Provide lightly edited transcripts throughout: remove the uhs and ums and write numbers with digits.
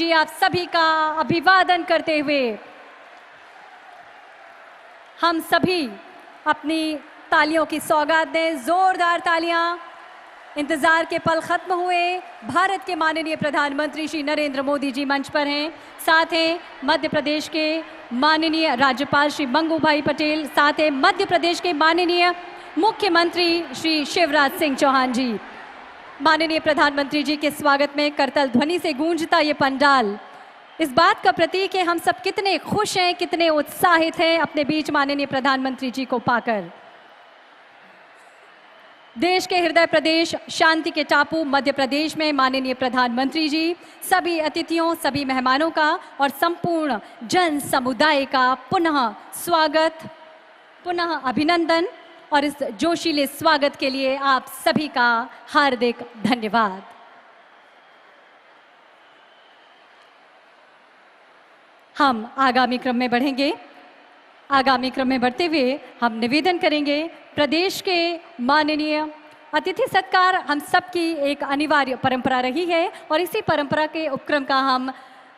जी आप सभी का अभिवादन करते हुए हम सभी अपनी तालियों की सौगात दें। जोरदार तालियां। इंतजार के पल खत्म हुए। भारत के माननीय प्रधानमंत्री श्री नरेंद्र मोदी जी मंच पर हैं। साथ हैं मध्य प्रदेश के माननीय राज्यपाल श्री मंगू भाई पटेल, साथ हैं मध्य प्रदेश के माननीय मुख्यमंत्री श्री शिवराज सिंह चौहान जी। माननीय प्रधानमंत्री जी के स्वागत में करतल ध्वनि से गूंजता ये पंडाल इस बात का प्रतीक है हम सब कितने खुश हैं, कितने उत्साहित हैं अपने बीच माननीय प्रधानमंत्री जी को पाकर। देश के हृदय प्रदेश, शांति के टापू मध्य प्रदेश में माननीय प्रधानमंत्री जी सभी अतिथियों, सभी मेहमानों का और संपूर्ण जन समुदाय का पुनः स्वागत, पुनः अभिनंदन और इस जोशीले स्वागत के लिए आप सभी का हार्दिक धन्यवाद। हम आगामी क्रम में बढ़ेंगे। आगामी क्रम में बढ़ते हुए हम निवेदन करेंगे, प्रदेश के माननीय अतिथि सत्कार हम सबकी एक अनिवार्य परंपरा रही है और इसी परंपरा के उपक्रम का हम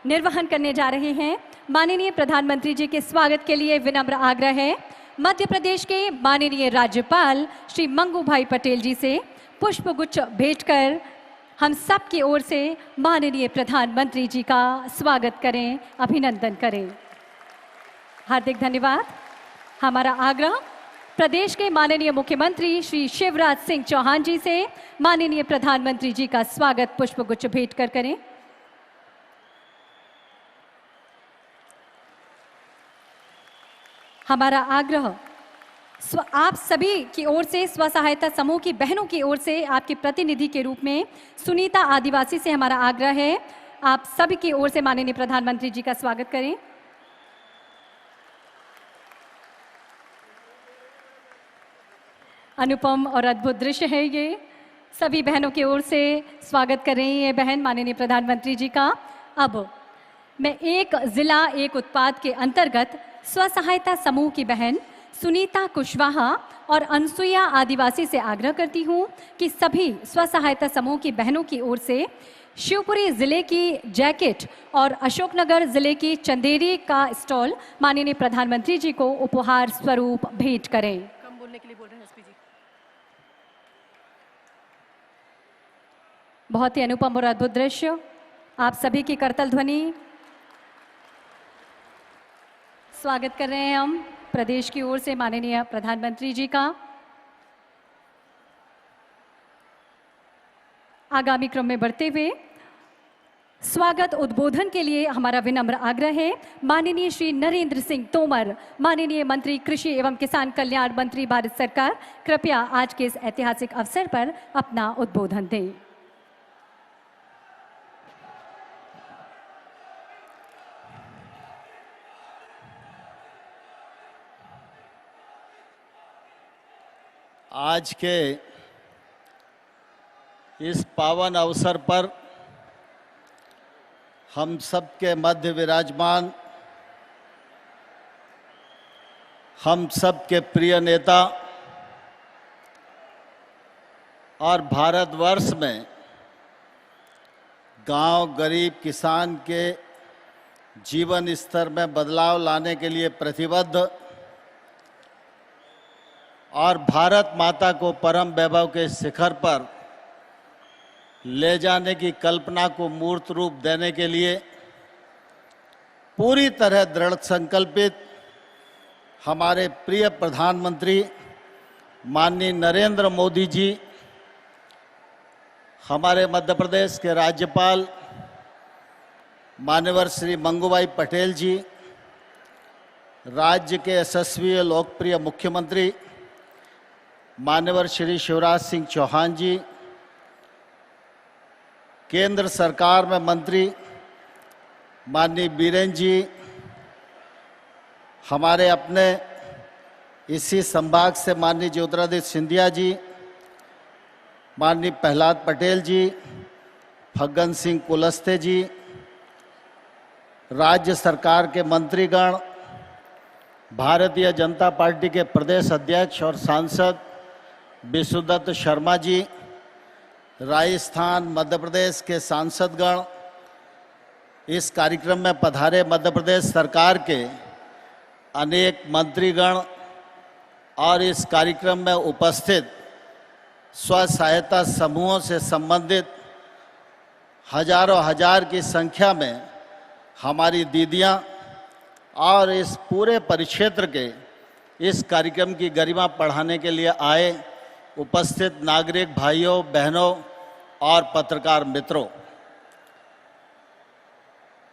निर्वहन करने जा रहे हैं। माननीय प्रधानमंत्री जी के स्वागत के लिए विनम्र आग्रह है मध्य प्रदेश के माननीय राज्यपाल श्री मंगू भाई पटेल जी से पुष्पगुच्छ भेंट कर हम सब की ओर से माननीय प्रधानमंत्री जी का स्वागत करें, अभिनंदन करें। हार्दिक धन्यवाद। हमारा आग्रह प्रदेश के माननीय मुख्यमंत्री श्री शिवराज सिंह चौहान जी से माननीय प्रधानमंत्री जी का स्वागत पुष्पगुच्छ भेंट कर करें। हमारा आग्रह आप सभी की ओर से स्व सहायता समूह की बहनों की ओर से आपके प्रतिनिधि के रूप में सुनीता आदिवासी से हमारा आग्रह है आप सभी की ओर से माननीय प्रधानमंत्री जी का स्वागत करें। अनुपम और अद्भुत दृश्य है ये। सभी बहनों की ओर से स्वागत कर रही है बहन माननीय प्रधानमंत्री जी का। अब मैं एक जिला एक उत्पाद के अंतर्गत स्व सहायता समूह की बहन सुनीता कुशवाहा और अनसुईया आदिवासी से आग्रह करती हूं कि सभी स्व सहायता समूह की बहनों की ओर से शिवपुरी जिले की जैकेट और अशोकनगर जिले की चंदेरी का स्टॉल माननीय प्रधानमंत्री जी को उपहार स्वरूप भेंट करें। कम बोलने के लिए बोल रहे हैं एसपी जी। बहुत ही अनुपम और अद्भुत दृश्य। आप सभी की करतल ध्वनि स्वागत कर रहे हैं हम प्रदेश की ओर से माननीय प्रधानमंत्री जी का। आगामी क्रम में बढ़ते हुए स्वागत उद्बोधन के लिए हमारा विनम्र आग्रह है माननीय श्री नरेंद्र सिंह तोमर, माननीय मंत्री कृषि एवं किसान कल्याण मंत्री भारत सरकार, कृपया आज के इस ऐतिहासिक अवसर पर अपना उद्बोधन दें। आज के इस पावन अवसर पर हम सबके मध्य विराजमान हम सबके प्रिय नेता और भारतवर्ष में गांव गरीब किसान के जीवन स्तर में बदलाव लाने के लिए प्रतिबद्ध और भारत माता को परम वैभव के शिखर पर ले जाने की कल्पना को मूर्त रूप देने के लिए पूरी तरह दृढ़ संकल्पित हमारे प्रिय प्रधानमंत्री माननीय नरेंद्र मोदी जी, हमारे मध्य प्रदेश के राज्यपाल मान्यवर श्री मंगू भाई पटेल जी, राज्य के यशस्वी लोकप्रिय मुख्यमंत्री मान्यवर श्री शिवराज सिंह चौहान जी, केंद्र सरकार में मंत्री माननीय बीरेन जी, हमारे अपने इसी संभाग से माननीय ज्योतिरादित्य सिंधिया जी, माननीय प्रहलाद पटेल जी, फग्गन सिंह कुलस्ते जी, राज्य सरकार के मंत्रीगण, भारतीय जनता पार्टी के प्रदेश अध्यक्ष और सांसद विशुदत्त शर्मा जी, राजस्थान मध्य प्रदेश के सांसदगण, इस कार्यक्रम में पधारे मध्य प्रदेश सरकार के अनेक मंत्रीगण और इस कार्यक्रम में उपस्थित स्व सहायता समूहों से संबंधित हजारों हजार की संख्या में हमारी दीदियां और इस पूरे परिक्षेत्र के इस कार्यक्रम की गरिमा बढ़ाने के लिए आए उपस्थित नागरिक भाइयों बहनों और पत्रकार मित्रों,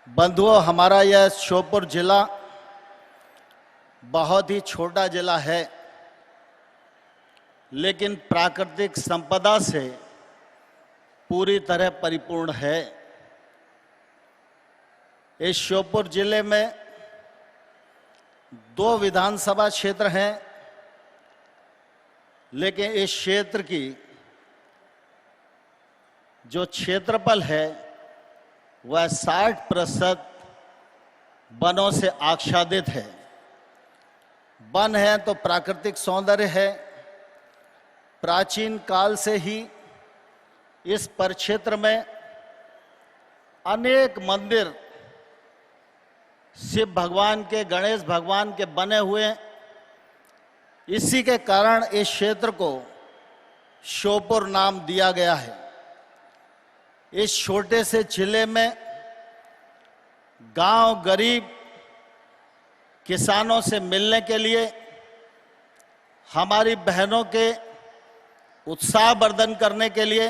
बंधुओं, हमारा यह श्योपुर जिला बहुत ही छोटा जिला है, लेकिन प्राकृतिक संपदा से पूरी तरह परिपूर्ण है। इस श्योपुर जिले में 2 विधानसभा क्षेत्र हैं, लेकिन इस क्षेत्र की जो क्षेत्रफल है वह 60% वनों से आच्छादित है। वन है तो प्राकृतिक सौंदर्य है। प्राचीन काल से ही इस परिक्षेत्र में अनेक मंदिर शिव भगवान के, गणेश भगवान के बने हुए। इसी के कारण इस क्षेत्र को श्योपुर नाम दिया गया है। इस छोटे से जिले में गांव गरीब किसानों से मिलने के लिए, हमारी बहनों के उत्साहवर्धन करने के लिए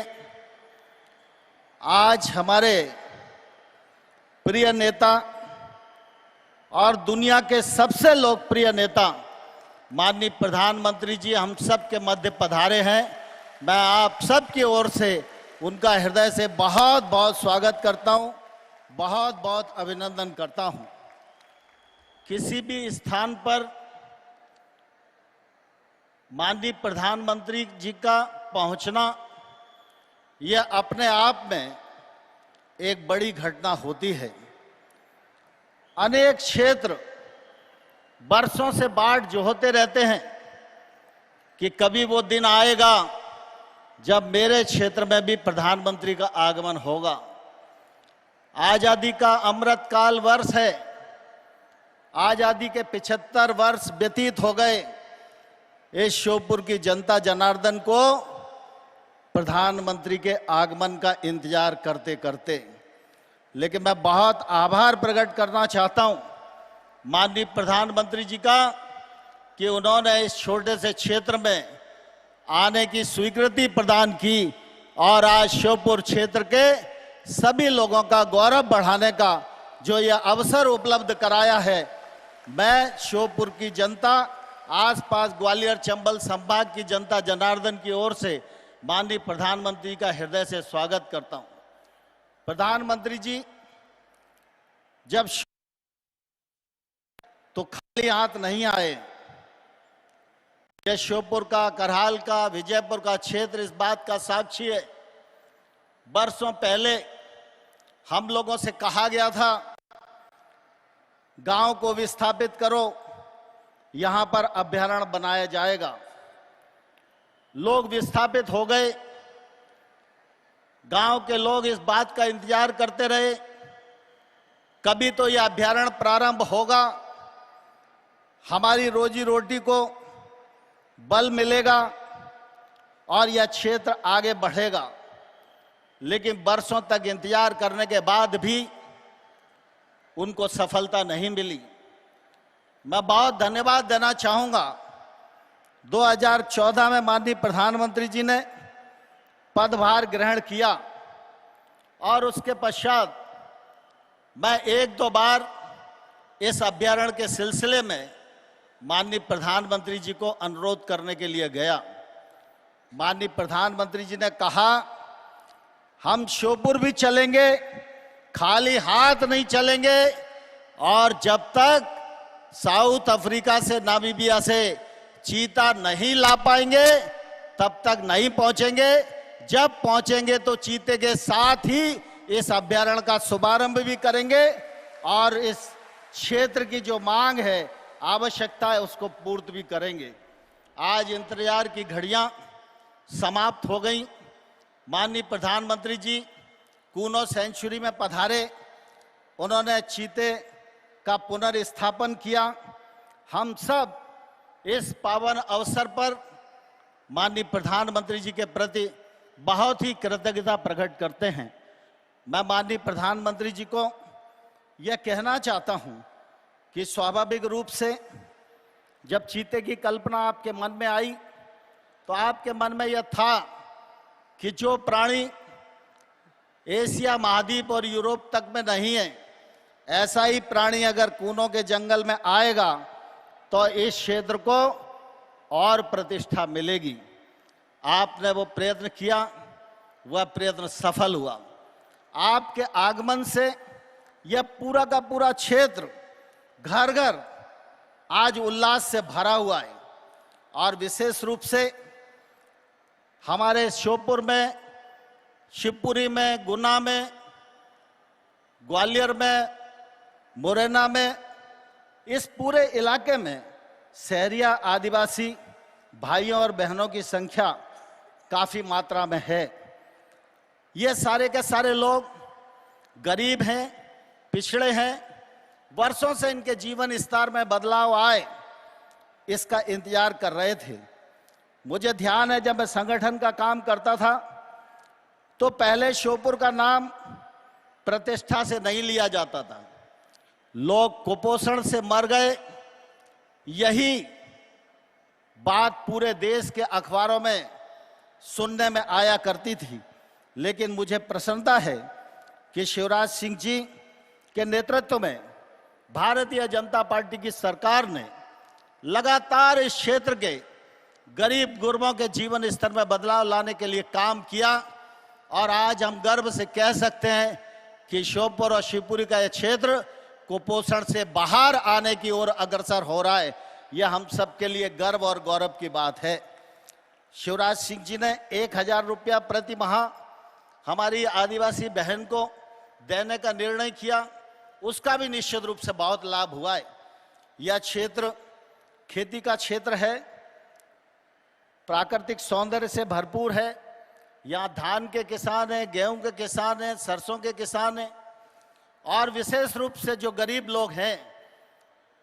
आज हमारे प्रिय नेता और दुनिया के सबसे लोकप्रिय नेता माननीय प्रधानमंत्री जी हम सब के मध्य पधारे हैं। मैं आप सब की ओर से उनका हृदय से बहुत बहुत स्वागत करता हूं, बहुत बहुत अभिनंदन करता हूं। किसी भी स्थान पर माननीय प्रधानमंत्री जी का पहुंचना यह अपने आप में एक बड़ी घटना होती है। अनेक क्षेत्र बरसों से बाट जोहते रहते हैं कि कभी वो दिन आएगा जब मेरे क्षेत्र में भी प्रधानमंत्री का आगमन होगा। आजादी का अमृत काल वर्ष है। आजादी के 75 वर्ष व्यतीत हो गए इस श्योपुर की जनता जनार्दन को प्रधानमंत्री के आगमन का इंतजार करते करते। लेकिन मैं बहुत आभार प्रकट करना चाहता हूं माननीय प्रधानमंत्री जी का कि उन्होंने इस छोटे से क्षेत्र में आने की स्वीकृति प्रदान की और आज श्योपुर क्षेत्र के सभी लोगों का गौरव बढ़ाने का जो यह अवसर उपलब्ध कराया है। मैं श्योपुर की जनता, आसपास ग्वालियर चंबल संभाग की जनता जनार्दन की ओर से माननीय प्रधानमंत्री का हृदय से स्वागत करता हूं। प्रधानमंत्री जी जब तो खाली हाथ नहीं आए। यह श्योपुर का, करहाल का, विजयपुर का क्षेत्र इस बात का साक्षी है। बरसों पहले हम लोगों से कहा गया था गांव को विस्थापित करो, यहां पर अभयारण्य बनाया जाएगा। लोग विस्थापित हो गए। गांव के लोग इस बात का इंतजार करते रहे कभी तो यह अभयारण्य प्रारंभ होगा, हमारी रोजी रोटी को बल मिलेगा और यह क्षेत्र आगे बढ़ेगा। लेकिन बरसों तक इंतजार करने के बाद भी उनको सफलता नहीं मिली। मैं बहुत धन्यवाद देना चाहूंगा। 2014 में माननीय प्रधानमंत्री जी ने पदभार ग्रहण किया और उसके पश्चात मैं 1-2 बार इस अभ्यारण्य के सिलसिले में माननीय प्रधानमंत्री जी को अनुरोध करने के लिए गया। माननीय प्रधानमंत्री जी ने कहा हम श्योपुर भी चलेंगे, खाली हाथ नहीं चलेंगे और जब तक साउथ अफ्रीका से, नामीबिया से चीता नहीं ला पाएंगे तब तक नहीं पहुंचेंगे। जब पहुंचेंगे तो चीते के साथ ही इस अभ्यारण्य का शुभारंभ भी करेंगे और इस क्षेत्र की जो मांग है, आवश्यकता है, उसको पूर्ति भी करेंगे। आज इंतजार की घड़ियां समाप्त हो गई। माननीय प्रधानमंत्री जी कूनो सेंचुरी में पधारे उन्होंने चीते का पुनर्स्थापन किया। हम सब इस पावन अवसर पर माननीय प्रधानमंत्री जी के प्रति बहुत ही कृतज्ञता प्रकट करते हैं। मैं माननीय प्रधानमंत्री जी को यह कहना चाहता हूं कि स्वाभाविक रूप से जब चीते की कल्पना आपके मन में आई तो आपके मन में यह था कि जो प्राणी एशिया महाद्वीप और यूरोप तक में नहीं है, ऐसा ही प्राणी अगर कूनों के जंगल में आएगा तो इस क्षेत्र को और प्रतिष्ठा मिलेगी। आपने वो प्रयत्न किया, वह प्रयत्न सफल हुआ। आपके आगमन से यह पूरा का पूरा क्षेत्र घर घर आज उल्लास से भरा हुआ है। और विशेष रूप से हमारे श्योपुर में, शिवपुरी में, गुना में, ग्वालियर में, मुरैना में, इस पूरे इलाके में शहरिया आदिवासी भाइयों और बहनों की संख्या काफी मात्रा में है। ये सारे के सारे लोग गरीब हैं, पिछड़े हैं, वर्षों से इनके जीवन स्तर में बदलाव आए इसका इंतजार कर रहे थे। मुझे ध्यान है जब मैं संगठन का काम करता था तो पहले श्योपुर का नाम प्रतिष्ठा से नहीं लिया जाता था। लोग कुपोषण से मर गए, यही बात पूरे देश के अखबारों में सुनने में आया करती थी। लेकिन मुझे प्रसन्नता है कि शिवराज सिंह जी के नेतृत्व में भारतीय जनता पार्टी की सरकार ने लगातार इस क्षेत्र के गरीब गुरबों के जीवन स्तर में बदलाव लाने के लिए काम किया। और आज हम गर्व से कह सकते हैं कि श्योपुर और शिवपुरी का यह क्षेत्र कुपोषण से बाहर आने की ओर अग्रसर हो रहा है। यह हम सब के लिए गर्व और गौरव की बात है। शिवराज सिंह जी ने 1000 रुपया प्रति माह हमारी आदिवासी बहन को देने का निर्णय किया, उसका भी निश्चित रूप से बहुत लाभ हुआ है। यह क्षेत्र खेती का क्षेत्र है, प्राकृतिक सौंदर्य से भरपूर है। यहाँ धान के किसान हैं, गेहूं के किसान हैं, सरसों के किसान हैं। और विशेष रूप से जो गरीब लोग हैं,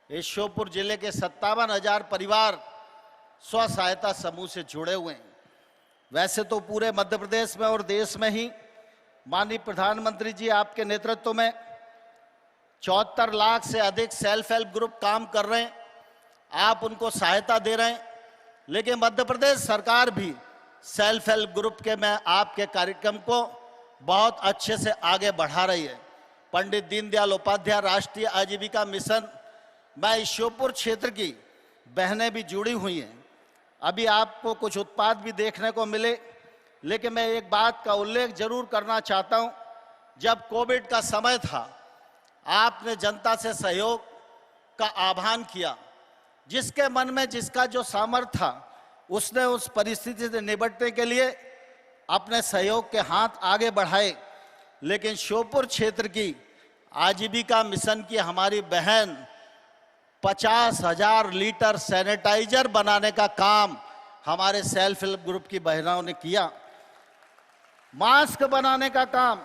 इस श्योपुर जिले के 57,000 परिवार स्व सहायता समूह से जुड़े हुए हैं। वैसे तो पूरे मध्य प्रदेश में और देश में ही माननीय प्रधानमंत्री जी आपके नेतृत्व में 74 लाख से अधिक सेल्फ हेल्प ग्रुप काम कर रहे हैं, आप उनको सहायता दे रहे हैं। लेकिन मध्य प्रदेश सरकार भी सेल्फ हेल्प ग्रुप के में आपके कार्यक्रम को बहुत अच्छे से आगे बढ़ा रही है। पंडित दीनदयाल उपाध्याय राष्ट्रीय आजीविका मिशन में इस श्योपुर क्षेत्र की बहनें भी जुड़ी हुई हैं। अभी आपको कुछ उत्पाद भी देखने को मिले, लेकिन मैं एक बात का उल्लेख जरूर करना चाहता हूं। जब कोविड का समय था, आपने जनता से सहयोग का आह्वान किया। जिसके मन में जिसका जो सामर्थ्य था, उसने उस परिस्थिति से निपटने के लिए अपने सहयोग के हाथ आगे बढ़ाए। लेकिन श्योपुर क्षेत्र की आजीविका मिशन की हमारी बहन 50,000 लीटर सैनिटाइजर बनाने का काम हमारे सेल्फ हेल्प ग्रुप की बहनों ने किया। मास्क बनाने का काम,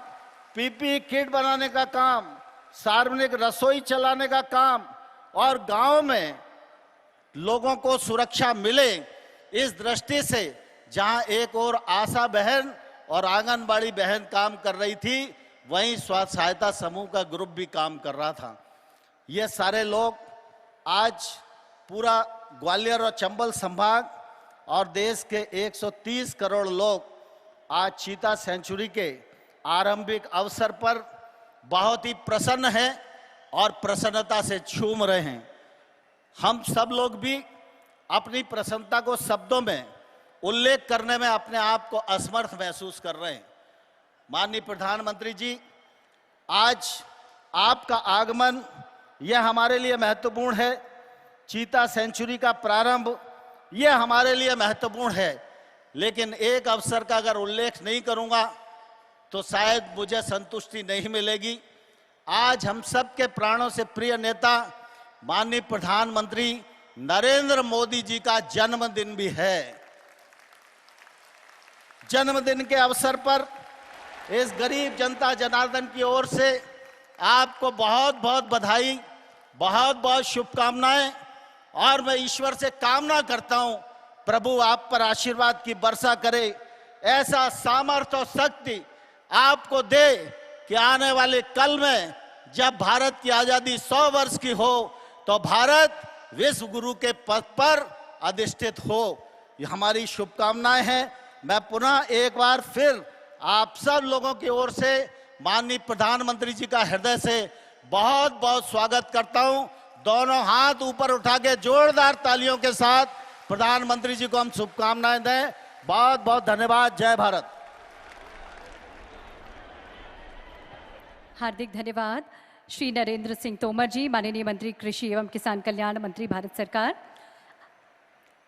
पीपी किट बनाने का काम, सार्वजनिक रसोई चलाने का काम, और गांव में लोगों को सुरक्षा मिले, इस दृष्टि से जहां एक और आशा बहन और आंगनबाड़ी बहन काम कर रही थी, वहीं स्व सहायता समूह का ग्रुप भी काम कर रहा था। ये सारे लोग आज पूरा ग्वालियर और चंबल संभाग और देश के 130 करोड़ लोग आज चीता सेंचुरी के आरंभिक अवसर पर बहुत ही प्रसन्न हैं और प्रसन्नता से झूम रहे हैं। हम सब लोग भी अपनी प्रसन्नता को शब्दों में उल्लेख करने में अपने आप को असमर्थ महसूस कर रहे हैं। माननीय प्रधानमंत्री जी, आज आपका आगमन यह हमारे लिए महत्वपूर्ण है। चीता सेंचुरी का प्रारंभ यह हमारे लिए महत्वपूर्ण है। लेकिन एक अवसर का अगर उल्लेख नहीं करूंगा तो शायद मुझे संतुष्टि नहीं मिलेगी। आज हम सब के प्राणों से प्रिय नेता माननीय प्रधानमंत्री नरेंद्र मोदी जी का जन्मदिन भी है। जन्मदिन के अवसर पर इस गरीब जनता जनार्दन की ओर से आपको बहुत बहुत बधाई, बहुत बहुत शुभकामनाएं। और मैं ईश्वर से कामना करता हूं प्रभु आप पर आशीर्वाद की वर्षा करे, ऐसा सामर्थ्य और शक्ति आपको दे कि आने वाले कल में जब भारत की आजादी 100 वर्ष की हो तो भारत विश्व गुरु के पद पर अधिष्ठित हो। ये हमारी शुभकामनाएं हैं। मैं पुनः एक बार फिर आप सब लोगों की ओर से माननीय प्रधानमंत्री जी का हृदय से बहुत बहुत स्वागत करता हूं। दोनों हाथ ऊपर उठा के जोरदार तालियों के साथ प्रधानमंत्री जी को हम शुभकामनाएं दें। बहुत बहुत धन्यवाद। जय भारत। हार्दिक धन्यवाद श्री नरेंद्र सिंह तोमर जी, माननीय मंत्री कृषि एवं किसान कल्याण मंत्री भारत सरकार।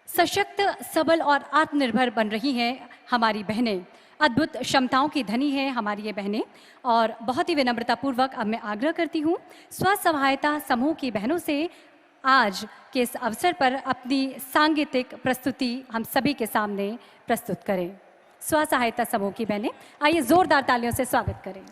सशक्त, सबल और आत्मनिर्भर बन रही हैं हमारी बहनें। अद्भुत क्षमताओं की धनी है हमारी ये बहनें। और बहुत ही विनम्रतापूर्वक अब मैं आग्रह करती हूँ स्व सहायता समूह की बहनों से आज के इस अवसर पर अपनी सांगीतिक प्रस्तुति हम सभी के सामने प्रस्तुत करें। स्व सहायता समूह की बहनें, आइए जोरदार तालियों से स्वागत करें।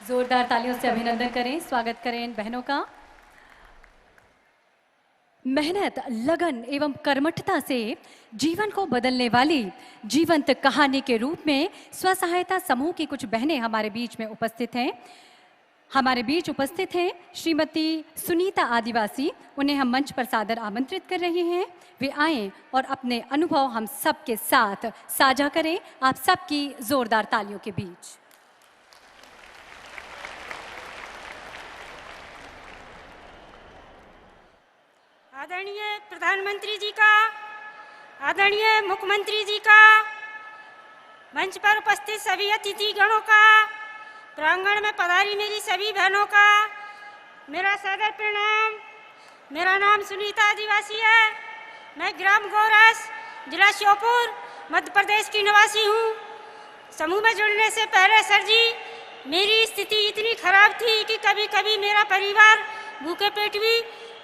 जोरदार तालियों से अभिनंदन करें, स्वागत करें इन बहनों का। मेहनत, लगन एवं कर्मठता से जीवन को बदलने वाली जीवंत कहानी के रूप में स्व सहायता समूह की कुछ बहनें हमारे बीच में उपस्थित हैं। हमारे बीच उपस्थित हैं श्रीमती सुनीता आदिवासी। उन्हें हम मंच पर सादर आमंत्रित कर रहे हैं। वे आएं और अपने अनुभव हम सबके साथ साझा करें, आप सबकी जोरदार तालियों के बीच। आदरणीय प्रधानमंत्री जी का आदरणीय मुख्यमंत्री जी का, मंच पर उपस्थित सभी अतिथि गणों का, प्रांगण में पधारी मेरी सभी बहनों का मेरा सादर प्रणाम। मेरा नाम सुनीता आदिवासी है। मैं ग्राम गौरस, जिला श्योपुर, मध्य प्रदेश की निवासी हूँ। समूह में जुड़ने से पहले सर जी मेरी स्थिति इतनी खराब थी कि कभी कभी मेरा परिवार भूखे पेट भी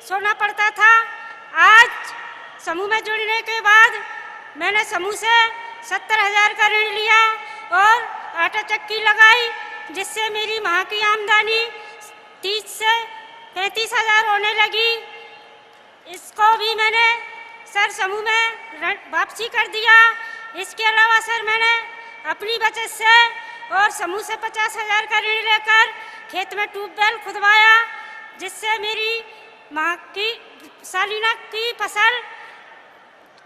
सोना पड़ता था। आज समूह में जुड़ने के बाद मैंने समूह से 70,000 का ऋण लिया और आटा चक्की लगाई, जिससे मेरी माह की आमदनी 30 से 35,000 होने लगी। इसको भी मैंने सर समूह में वापसी कर दिया। इसके अलावा सर मैंने अपनी बचत से और समूह से 50,000 का ऋण लेकर खेत में ट्यूबवेल खुदवाया, जिससे मेरी माह की सालाना की फसल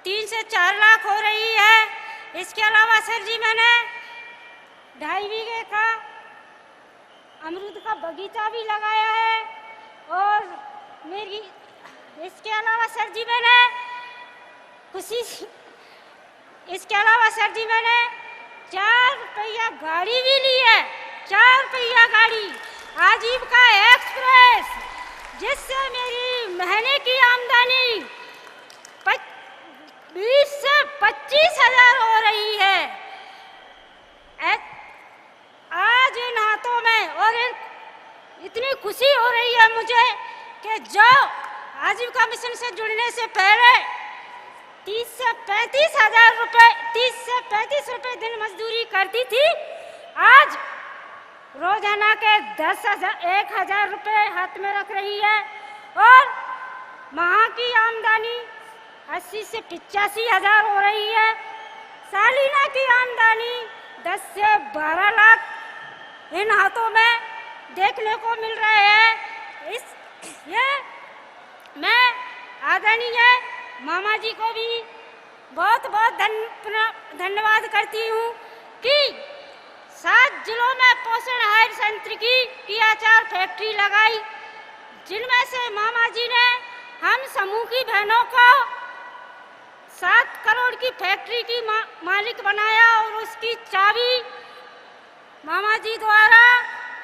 3 से 4 लाख हो रही है। इसके अलावा सर जी मैंने 2.5 बीघे का अमरूद का बगीचा भी लगाया है। और मेरी इसके अलावा सर जी मैंने इसके अलावा सर जी मैंने 4 पहिया गाड़ी भी ली है। 4 पहिया गाड़ी आजीविका एक्सप्रेस, जिससे मेरी महीने की आमदनी 20 से 25,000 हो रही है। आज इन हाथों में और इतनी खुशी हो रही है मुझे कि जो आजीविका मिशन से जुड़ने से पहले 30 से 35 रुपए दिन मजदूरी करती थी, आज रोजाना के 1,000 रुपए हाथ में रख रही है और माह की आमदनी 80 से 85,000 हो रही है। सालाना की आमदनी 10 से 12 लाख इन हाथों में देखने को मिल रहे हैं। ये मैं आदरणीय मामा जी को भी बहुत बहुत धन्यवाद करती हूँ कि 7 जिलों में पोषण आहार संयंत्र की आचार फैक्ट्री लगाई, जिनमें से मामा जी ने हम समूह की बहनों को 7 करोड़ की फैक्ट्री की मालिक बनाया और उसकी चाबी मामा जी द्वारा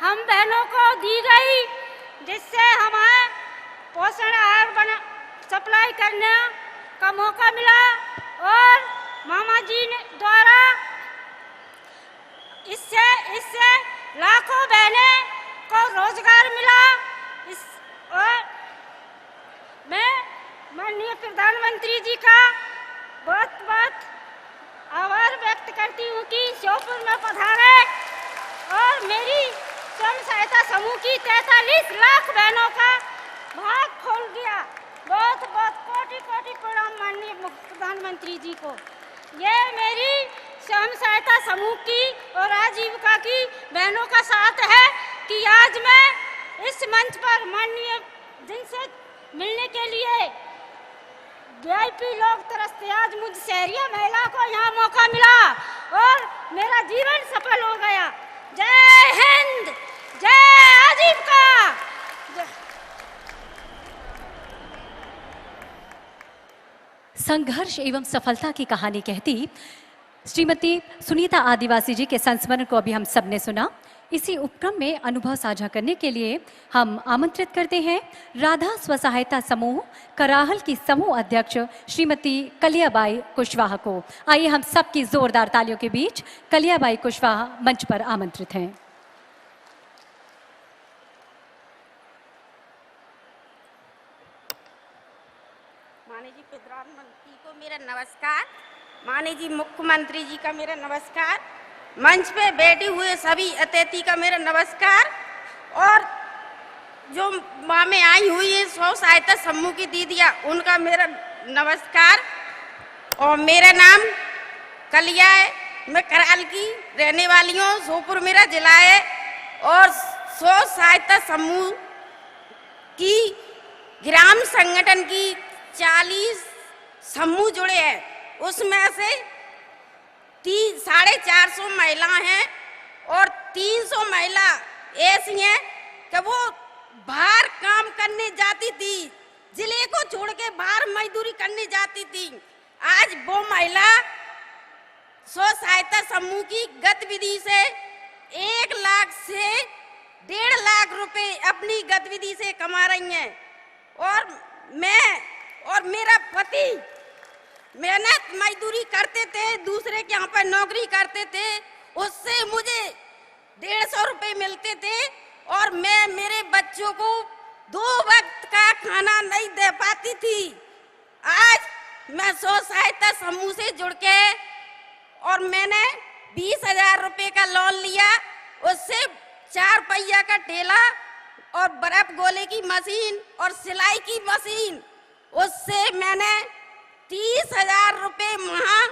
हम बहनों को दी गई, जिससे हमें पोषण आहार सप्लाई करने का मौका मिला। और मामा जी ने द्वारा इससे लाखों बहनें को रोजगार मिला। और मैं माननीय प्रधानमंत्री जी का बहुत बहुत आभार व्यक्त करती हूँ कि श्योपुर में पधारे और मेरी स्वयं सहायता समूह की 43 लाख बहनों का भाग खोल दिया। बहुत बहुत कोटि कोटि प्रणाम माननीय प्रधानमंत्री जी को। ये मेरी स्वयं सहायता समूह की और आजीविका की बहनों का साथ है कि आज मैं इस मंच पर माननीय जिनसे मिलने के लिए VIP लोग तरसते, आज मुझ शहरिया महिला को यहाँ मौका मिला और मेरा जीवन सफल हो गया। जय हिंद, जय आजीविका। संघर्ष एवं सफलता की कहानी कहती श्रीमती सुनीता आदिवासी जी के संस्मरण को अभी हम सब ने सुना। इसी उपक्रम में अनुभव साझा करने के लिए हम आमंत्रित करते हैं राधा स्वसहायता समूह कराहल की समूह अध्यक्ष श्रीमती कलियाबाई कुशवाहा को। आइए हम सबकी जोरदार तालियों के बीच कलियाबाई कुशवाहा मंच पर आमंत्रित हैं। माननीय जी प्रधानमंत्री को मेरा नमस्कार, माननीय जी मुख्यमंत्री जी का मेरा नमस्कार, मंच पे बैठे हुए सभी अतिथि का मेरा नमस्कार और जो माँ में आई हुई है स्व सहायता समूह की दीदियाँ उनका मेरा नमस्कार। और मेरा नाम कलिया है, मैं कराल की रहने वाली हूँ, श्योपुर मेरा जिला है और स्व सहायता समूह की ग्राम संगठन की 40 समूह जुड़े हैं, उसमें से 450 महिला हैं और 300 महिला ऐसी हैं कि वो बाहर काम करने जाती थी, जिले को छोड़ के बाहर मजदूरी करने जाती थी। आज वो महिला स्व सहायता समूह की गतिविधि से 1 लाख से 1.5 लाख रुपए अपनी गतिविधि से कमा रही हैं। और मैं और मेरा पति मेहनत मजदूरी करते थे, दूसरे के यहाँ पर नौकरी करते थे, उससे मुझे 150 रुपए मिलते थे और मैं मेरे बच्चों को 2 वक्त का खाना नहीं दे पाती थी। आज मैं स्व सहायता समूह से जुड़ के और मैंने 20,000 रुपए का लोन लिया, उससे 4 पहिया का ठेला और बर्फ गोले की मशीन और सिलाई की मशीन, उससे मैंने 30,000 रुपए माह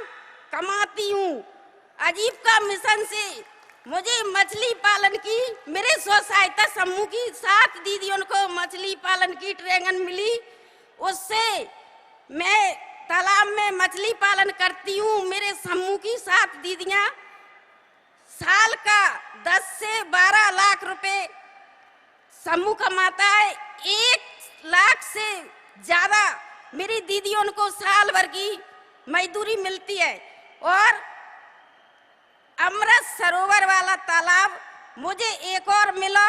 कमाती हूँ। आजीविका मिशन से मुझे मछली पालन की, मेरे स्व सहायता समूह की 7 दीदियों को मछली पालन की ट्रेनिंग मिली, उससे मैं तालाब में मछली पालन करती हूँ। मेरे समूह की 7 दीदियाँ साल का 10 से 12 लाख रुपए समूह कमाता है। 1 लाख से ज्यादा मेरी दीदियों को साल भर की मजदूरी मिलती है। और अमृत सरोवर वाला तालाब मुझे एक और मिला,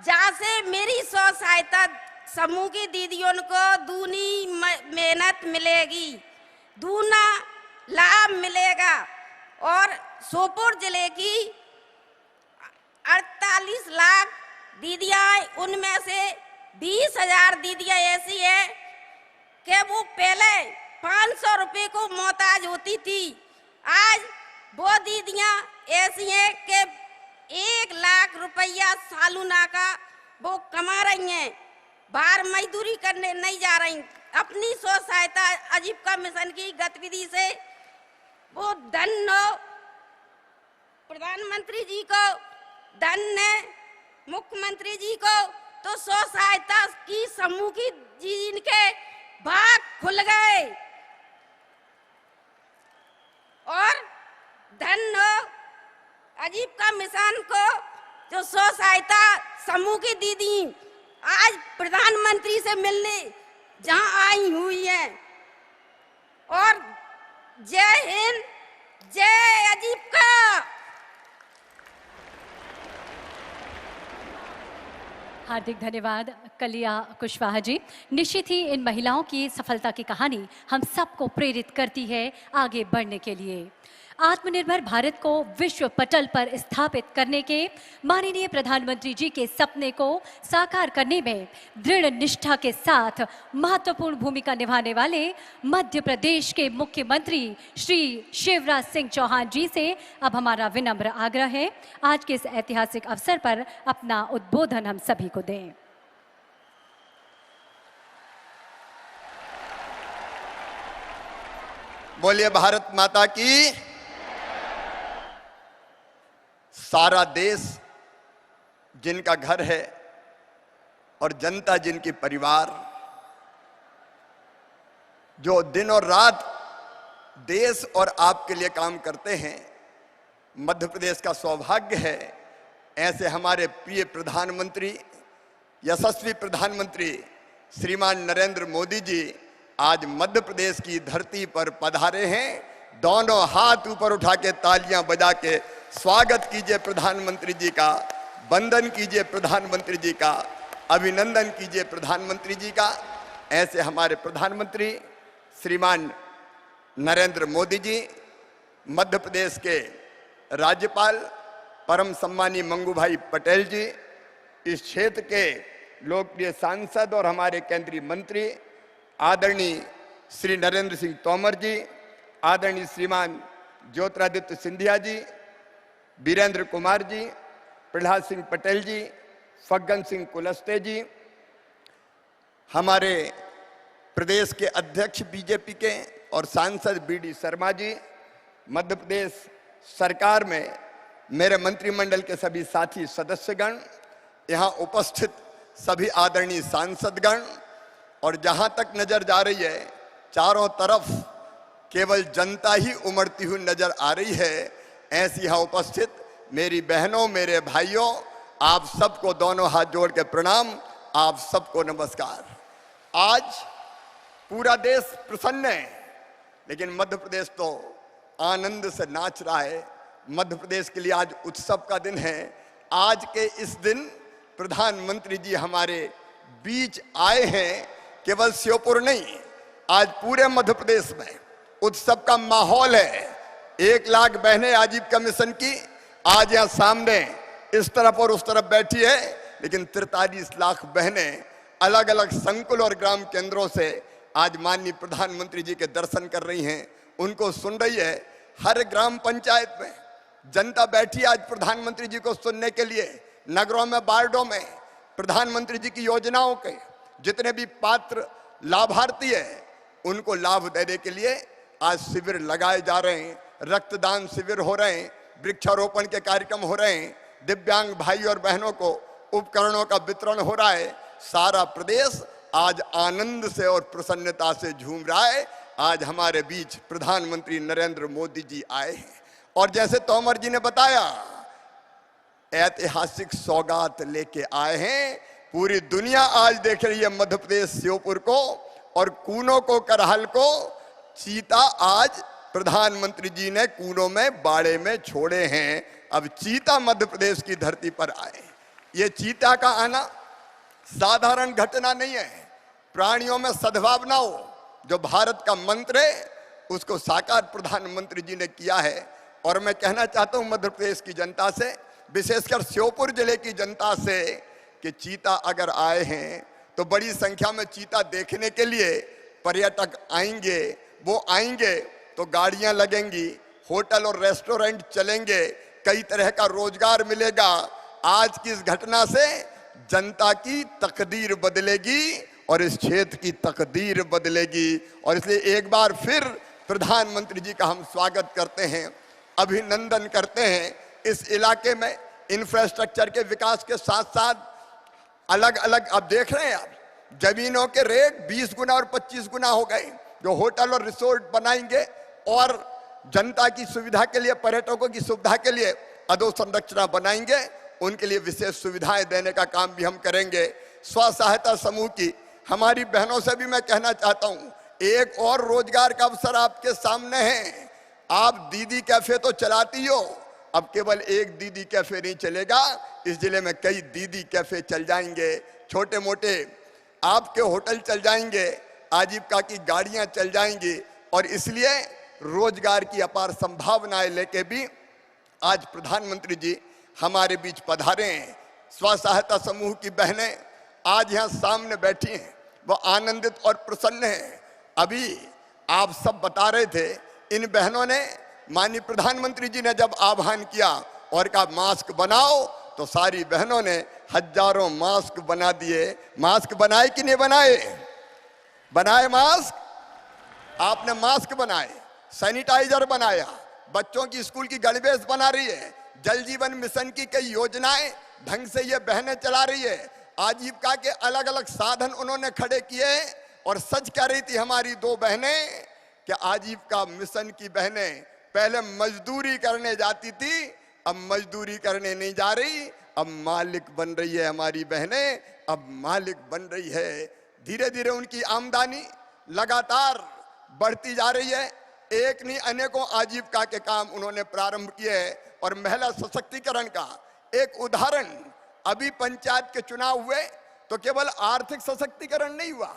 जहाँ से मेरी स्व सहायता समूह की दीदियों को दूनी मेहनत मिलेगी, दूना लाभ मिलेगा। और सोपोर जिले की 48 लाख दीदियाँ, उनमें से 20,000 दीदियाँ ऐसी है कि वो पहले 500 रुपए को मोहताज होती थी। आज वो दीदियाँ ऐसी हैं कि 1 लाख रुपया सालाना का वो कमा रही हैं, बाहर मजदूरी करने नहीं जा रही। अपनी स्व सहायता आजीविका मिशन की गतिविधि से वो धन प्रधानमंत्री जी को, धन मुख्यमंत्री जी को, तो स्व सहायता की समूह की जिनके भाग खुल गए। और धन आजीविका मिशन को जो स्व सहायता समूह की दीदी आज प्रधानमंत्री से मिलने जहां आई हुई है। और जय हिंद, जय आजीविका। हार्दिक धन्यवाद कलिया कुशवाहा जी। निश्चित ही इन महिलाओं की सफलता की कहानी हम सबको प्रेरित करती है आगे बढ़ने के लिए। आत्मनिर्भर भारत को विश्व पटल पर स्थापित करने के माननीय प्रधानमंत्री जी के सपने को साकार करने में दृढ़ निष्ठा के साथ महत्वपूर्ण भूमिका निभाने वाले मध्य प्रदेश के मुख्यमंत्री श्री शिवराज सिंह चौहान जी से अब हमारा विनम्र आग्रह है, आज के इस ऐतिहासिक अवसर पर अपना उद्बोधन हम सभी को दें। बोलिए भारत माता की। सारा देश जिनका घर है और जनता जिनकी परिवार, जो दिन और रात देश और आपके लिए काम करते हैं, मध्य प्रदेश का सौभाग्य है। ऐसे हमारे प्रिय प्रधानमंत्री, यशस्वी प्रधानमंत्री श्रीमान नरेंद्र मोदी जी आज मध्य प्रदेश की धरती पर पधारे हैं। दोनों हाथ ऊपर उठा के तालियां बजा के स्वागत कीजिए प्रधानमंत्री जी का, वंदन कीजिए प्रधानमंत्री जी का, अभिनंदन कीजिए प्रधानमंत्री जी का। ऐसे हमारे प्रधानमंत्री श्रीमान नरेंद्र मोदी जी, मध्य प्रदेश के राज्यपाल परम सम्मानीय मंगू भाई पटेल जी, इस क्षेत्र के लोकप्रिय सांसद और हमारे केंद्रीय मंत्री आदरणीय श्री नरेंद्र सिंह तोमर जी, आदरणीय श्रीमान ज्योतिरादित्य सिंधिया जी, वीरेंद्र कुमार जी, प्रहलाद सिंह पटेल जी, फग्गन सिंह कुलस्ते जी, हमारे प्रदेश के अध्यक्ष बीजेपी के और सांसद बीडी शर्मा जी, मध्य प्रदेश सरकार में मेरे मंत्रिमंडल के सभी साथी सदस्यगण, यहाँ उपस्थित सभी आदरणीय सांसदगण, और जहाँ तक नजर जा रही है चारों तरफ केवल जनता ही उमड़ती हुई नजर आ रही है। ऐसी यहाँ उपस्थित मेरी बहनों, मेरे भाइयों, आप सबको दोनों हाथ जोड़ के प्रणाम, आप सबको नमस्कार। आज पूरा देश प्रसन्न है लेकिन मध्य प्रदेश तो आनंद से नाच रहा है। मध्य प्रदेश के लिए आज उत्सव का दिन है। आज के इस दिन प्रधानमंत्री जी हमारे बीच आए हैं। केवल श्योपुर नहीं, आज पूरे मध्य प्रदेश में उत्सव का माहौल है। 1 लाख बहनें आजीविका मिशन की आज यहाँ सामने इस तरफ और उस तरफ बैठी है, लेकिन 43 लाख बहनें अलग अलग संकुल और ग्राम केंद्रों से आज माननीय प्रधानमंत्री जी के दर्शन कर रही हैं, उनको सुन रही है। हर ग्राम पंचायत में जनता बैठी आज प्रधानमंत्री जी को सुनने के लिए। नगरों में, वार्डों में प्रधानमंत्री जी की योजनाओं के जितने भी पात्र लाभार्थी हैं उनको लाभ देने के लिए आज शिविर लगाए जा रहे हैं। रक्तदान शिविर हो रहे हैं, वृक्षारोपण के कार्यक्रम हो रहे हैं, दिव्यांग भाई और बहनों को उपकरणों का वितरण हो रहा है। सारा प्रदेश आज आनंद से और प्रसन्नता से झूम रहा है। आज हमारे बीच प्रधानमंत्री नरेंद्र मोदी जी आए हैं और जैसे तोमर जी ने बताया, ऐतिहासिक सौगात लेके आए हैं। पूरी दुनिया आज देख रही है मध्य प्रदेश श्योपुर को और कूनो को, करहल को। चीता आज प्रधानमंत्री जी ने कूनो में, बाड़े में छोड़े हैं। अब चीता मध्य प्रदेश की धरती पर आए। ये चीता का आना साधारण घटना नहीं है। प्राणियों में सद्भावना हो, जो भारत का मंत्र है, उसको साकार प्रधानमंत्री जी ने किया है। और मैं कहना चाहता हूं मध्य प्रदेश की जनता से, विशेषकर श्योपुर जिले की जनता से, कि चीता अगर आए हैं तो बड़ी संख्या में चीता देखने के लिए पर्यटक आएंगे। वो आएंगे तो गाड़ियां लगेंगी, होटल और रेस्टोरेंट चलेंगे, कई तरह का रोजगार मिलेगा। आज की इस घटना से जनता की तकदीर बदलेगी और इस क्षेत्र की तकदीर बदलेगी। और इसलिए एक बार फिर प्रधानमंत्री जी का हम स्वागत करते हैं, अभिनंदन करते हैं। इस इलाके में इंफ्रास्ट्रक्चर के विकास के साथ साथ अलग अलग, अब देख रहे हैं आप, जमीनों के रेट 20 गुना और 25 गुना हो गए। जो होटल और रिसोर्ट बनाएंगे और जनता की सुविधा के लिए, पर्यटकों की सुविधा के लिए अधोसंरचना बनाएंगे, उनके लिए विशेष सुविधाएं देने का काम भी हम करेंगे। स्व सहायता समूह की हमारी बहनों से भी मैं कहना चाहता हूं, एक और रोजगार का अवसर आपके सामने है। आप दीदी कैफे तो चलाती हो, अब केवल एक दीदी कैफे नहीं चलेगा, इस जिले में कई दीदी कैफे चल जाएंगे, छोटे मोटे आपके होटल चल जाएंगे, आजीविका की गाड़ियां चल जाएंगी। और इसलिए रोजगार की अपार संभावनाएं लेके भी आज प्रधानमंत्री जी हमारे बीच पधारे हैं। स्व सहायता समूह की बहनें आज यहाँ सामने बैठी हैं, वो आनंदित और प्रसन्न हैं। अभी आप सब बता रहे थे, इन बहनों ने माननीय प्रधानमंत्री जी ने जब आह्वान किया और कहा मास्क बनाओ, तो सारी बहनों ने हजारों मास्क बना दिए। मास्क बनाए कि नहीं बनाए? बनाए मास्क। आपने मास्क बनाए, सैनिटाइजर बनाया, बच्चों की स्कूल की गणवेश बना रही है, जल जीवन मिशन की कई योजनाएं ढंग से ये बहनें चला रही है, आजीविका के अलग अलग साधन उन्होंने खड़े किए। और सच कह रही थी हमारी 2 बहनें कि आजीविका मिशन की बहनें पहले मजदूरी करने जाती थी, अब मजदूरी करने नहीं जा रही, अब मालिक बन रही है हमारी बहनें, अब मालिक बन रही है। धीरे धीरे उनकी आमदनी लगातार बढ़ती जा रही है। एक नहीं अनेकों आजीविका के काम उन्होंने प्रारंभ किए हैं। और महिला सशक्तिकरण का एक उदाहरण, अभी पंचायत के चुनाव हुए तो केवल आर्थिक सशक्तिकरण नहीं हुआ,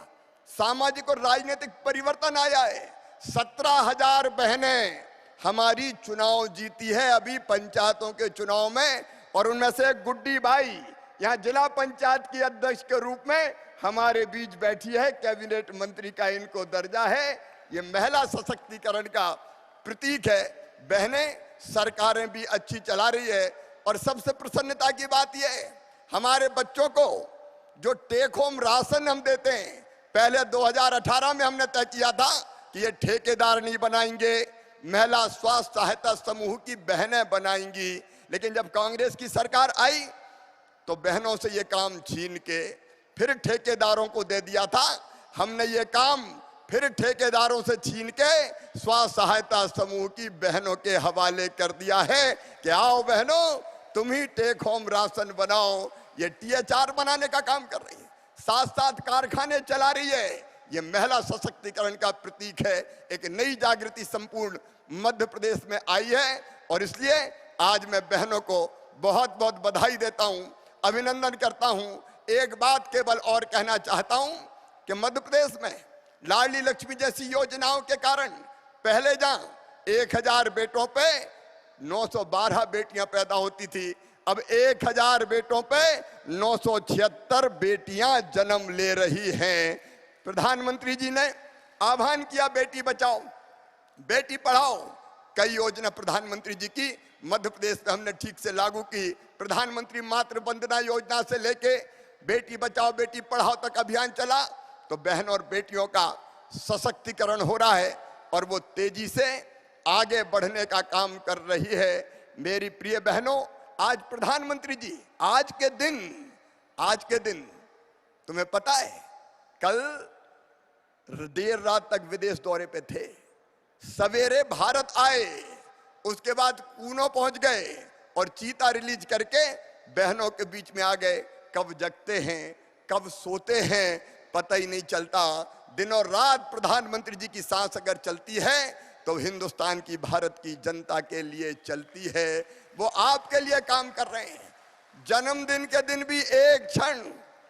सामाजिक और राजनीतिक परिवर्तन आया है। 17,000 बहनें हमारी चुनाव जीती है अभी पंचायतों के चुनाव में। और उनमें से गुड्डी बाई यहाँ जिला पंचायत की अध्यक्ष के रूप में हमारे बीच बैठी है, कैबिनेट मंत्री का इनको दर्जा है। ये महिला सशक्तिकरण का प्रतीक है। बहनें सरकारें भी अच्छी चला रही है। और सबसे प्रसन्नता की बात यह है, हमारे बच्चों को जो टेक होम राशन हम देते हैं, पहले 2018 में हमने तय किया था कि ये ठेकेदार नहीं बनाएंगे, महिला स्वास्थ्य सहायता समूह की बहनें बनाएंगी। लेकिन जब कांग्रेस की सरकार आई तो बहनों से ये काम छीन के फिर ठेकेदारों को दे दिया था। हमने ये काम फिर ठेकेदारों से छीन के स्व सहायता समूह की बहनों के हवाले कर दिया है कि आओ बहनों, तुम ही टेक होम राशन बनाओ। ये THR बनाने का काम कर रही है, साथ साथ कारखाने चला रही है। ये महिला सशक्तिकरण का प्रतीक है। एक नई जागृति संपूर्ण मध्य प्रदेश में आई है और इसलिए आज मैं बहनों को बहुत बहुत बधाई देता हूं, अभिनंदन करता हूं। एक बात केवल और कहना चाहता हूं कि मध्य प्रदेश में लाडली लक्ष्मी जैसी योजनाओं के कारण पहले जहां 1000 बेटों पे 912 बेटियां पैदा होती थी, अब 1000 बेटों पे 976 बेटियां जन्म ले रही हैं। प्रधानमंत्री जी ने आह्वान किया बेटी बचाओ बेटी पढ़ाओ, कई योजना प्रधानमंत्री जी की मध्य प्रदेश में हमने ठीक से लागू की। प्रधानमंत्री मातृ वंदना योजना से लेके बेटी बचाओ बेटी पढ़ाओ तक अभियान चला, तो बहन और बेटियों का सशक्तिकरण हो रहा है और वो तेजी से आगे बढ़ने का काम कर रही है। मेरी प्रिय बहनों, आज प्रधानमंत्री जी आज के दिन तुम्हें पता है कल देर रात तक विदेश दौरे पे थे, सवेरे भारत आए, उसके बाद कूनो पहुंच गए और चीता रिलीज करके बहनों के बीच में आ गए। कब जगते हैं कब सोते हैं पता ही नहीं चलता। दिन और रात प्रधानमंत्री जी की सांस अगर चलती है तो हिंदुस्तान की भारत की जनता के लिए चलती है। वो आपके लिए काम कर रहे हैं। जन्मदिन के दिन भी एक क्षण,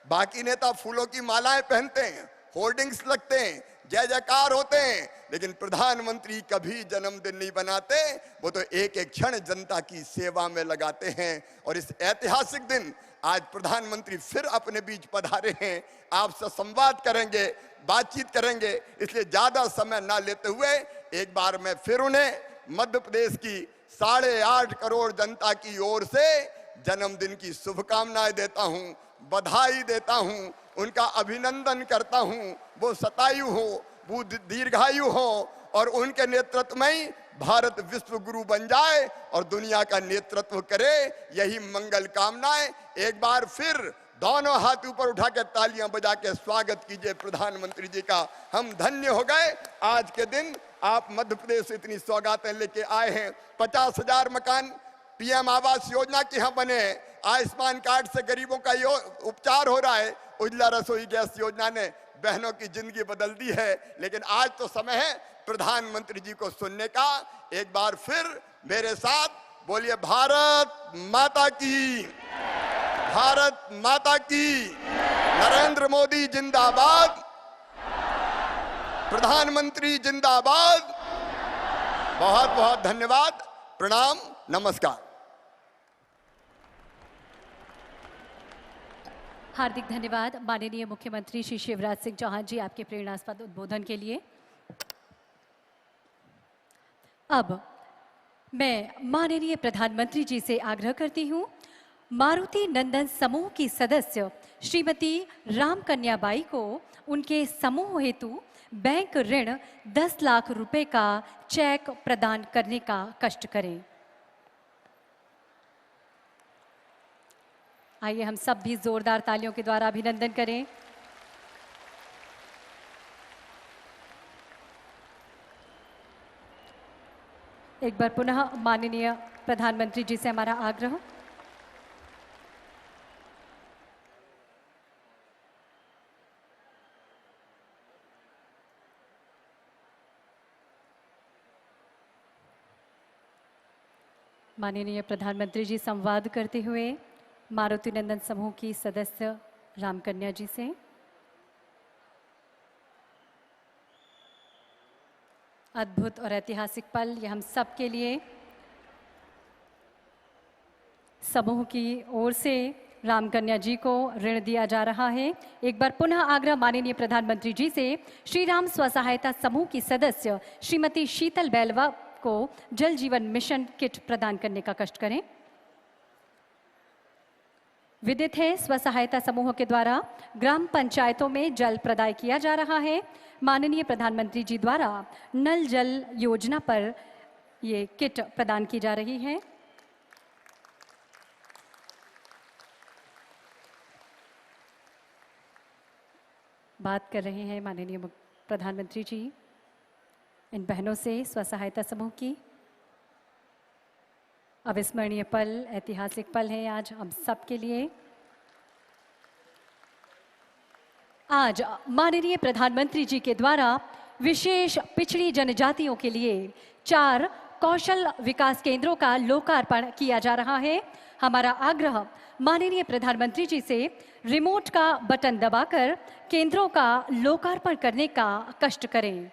बाकी नेता फूलों की मालाएं पहनते हैं, होर्डिंग्स लगते हैं, जय जयकार होते हैं, लेकिन प्रधानमंत्री कभी जन्मदिन नहीं बनाते। वो तो एक एक क्षण जनता की सेवा में लगाते हैं। और इस ऐतिहासिक दिन आज प्रधानमंत्री फिर अपने बीच पधारे हैं, आपसे संवाद करेंगे, बातचीत करेंगे। इसलिए ज्यादा समय ना लेते हुए एक बार मैं फिर उन्हें मध्य प्रदेश की 8.5 करोड़ जनता की ओर से जन्मदिन की शुभकामनाएं देता हूं, बधाई देता हूं, उनका अभिनंदन करता हूं। वो शतायु हो, वो दीर्घायु हो और उनके नेतृत्व में ही भारत विश्व गुरु बन जाए और दुनिया का नेतृत्व करे, यही मंगल कामनाएं। एक बार फिर दोनों हाथ ऊपर उठा के तालियां बजा के स्वागत कीजिए प्रधानमंत्री जी का। हम धन्य हो गए आज के दिन आप मध्य प्रदेश से इतनी सौगातें लेके आए हैं। 50,000 मकान पीएम आवास योजना के यहाँ बने हैं, आयुष्मान कार्ड से गरीबों का उपचार हो रहा है, उज्ज्वला रसोई गैस योजना ने बहनों की जिंदगी बदल दी है। लेकिन आज तो समय है प्रधानमंत्री जी को सुनने का। एक बार फिर मेरे साथ बोलिए भारत माता की, भारत माता की, नरेंद्र मोदी जिंदाबाद, प्रधानमंत्री जिंदाबाद। बहुत बहुत धन्यवाद, प्रणाम, नमस्कार। हार्दिक धन्यवाद माननीय मुख्यमंत्री श्री शिवराज सिंह चौहान जी आपके प्रेरणास्पद उद्बोधन के लिए। अब मैं माननीय प्रधानमंत्री जी से आग्रह करती हूँ, मारुति नंदन समूह की सदस्य श्रीमती रामकन्या बाई को उनके समूह हेतु बैंक ऋण 10 लाख रुपए का चेक प्रदान करने का कष्ट करें। आइए हम सब भी जोरदार तालियों के द्वारा अभिनंदन करें। एक बार पुनः माननीय प्रधानमंत्री जी से हमारा आग्रह। माननीय प्रधानमंत्री जी संवाद करते हुए मारुति नंदन समूह की सदस्य रामकन्या जी से। अद्भुत और ऐतिहासिक पल ये हम सब के लिए। समूह की ओर से रामकन्या जी को ऋण दिया जा रहा है। एक बार पुनः आग्रह माननीय प्रधानमंत्री जी से श्री राम स्वसहायता समूह की सदस्य श्रीमती शीतल बैलवा को जल जीवन मिशन किट प्रदान करने का कष्ट करें। विदित है स्वसहायता समूह के द्वारा ग्राम पंचायतों में जल प्रदाय किया जा रहा है। माननीय प्रधानमंत्री जी द्वारा नल जल योजना पर ये किट प्रदान की जा रही है। बात कर रहे हैं माननीय प्रधानमंत्री जी इन बहनों से स्वसहायता समूह की। अविस्मरणीय पल, ऐतिहासिक पल है आज हम सब के लिए। आज माननीय प्रधानमंत्री जी के द्वारा विशेष पिछड़ी जनजातियों के लिए 4 कौशल विकास केंद्रों का लोकार्पण किया जा रहा है। हमारा आग्रह माननीय प्रधानमंत्री जी से रिमोट का बटन दबाकर केंद्रों का लोकार्पण करने का कष्ट करें।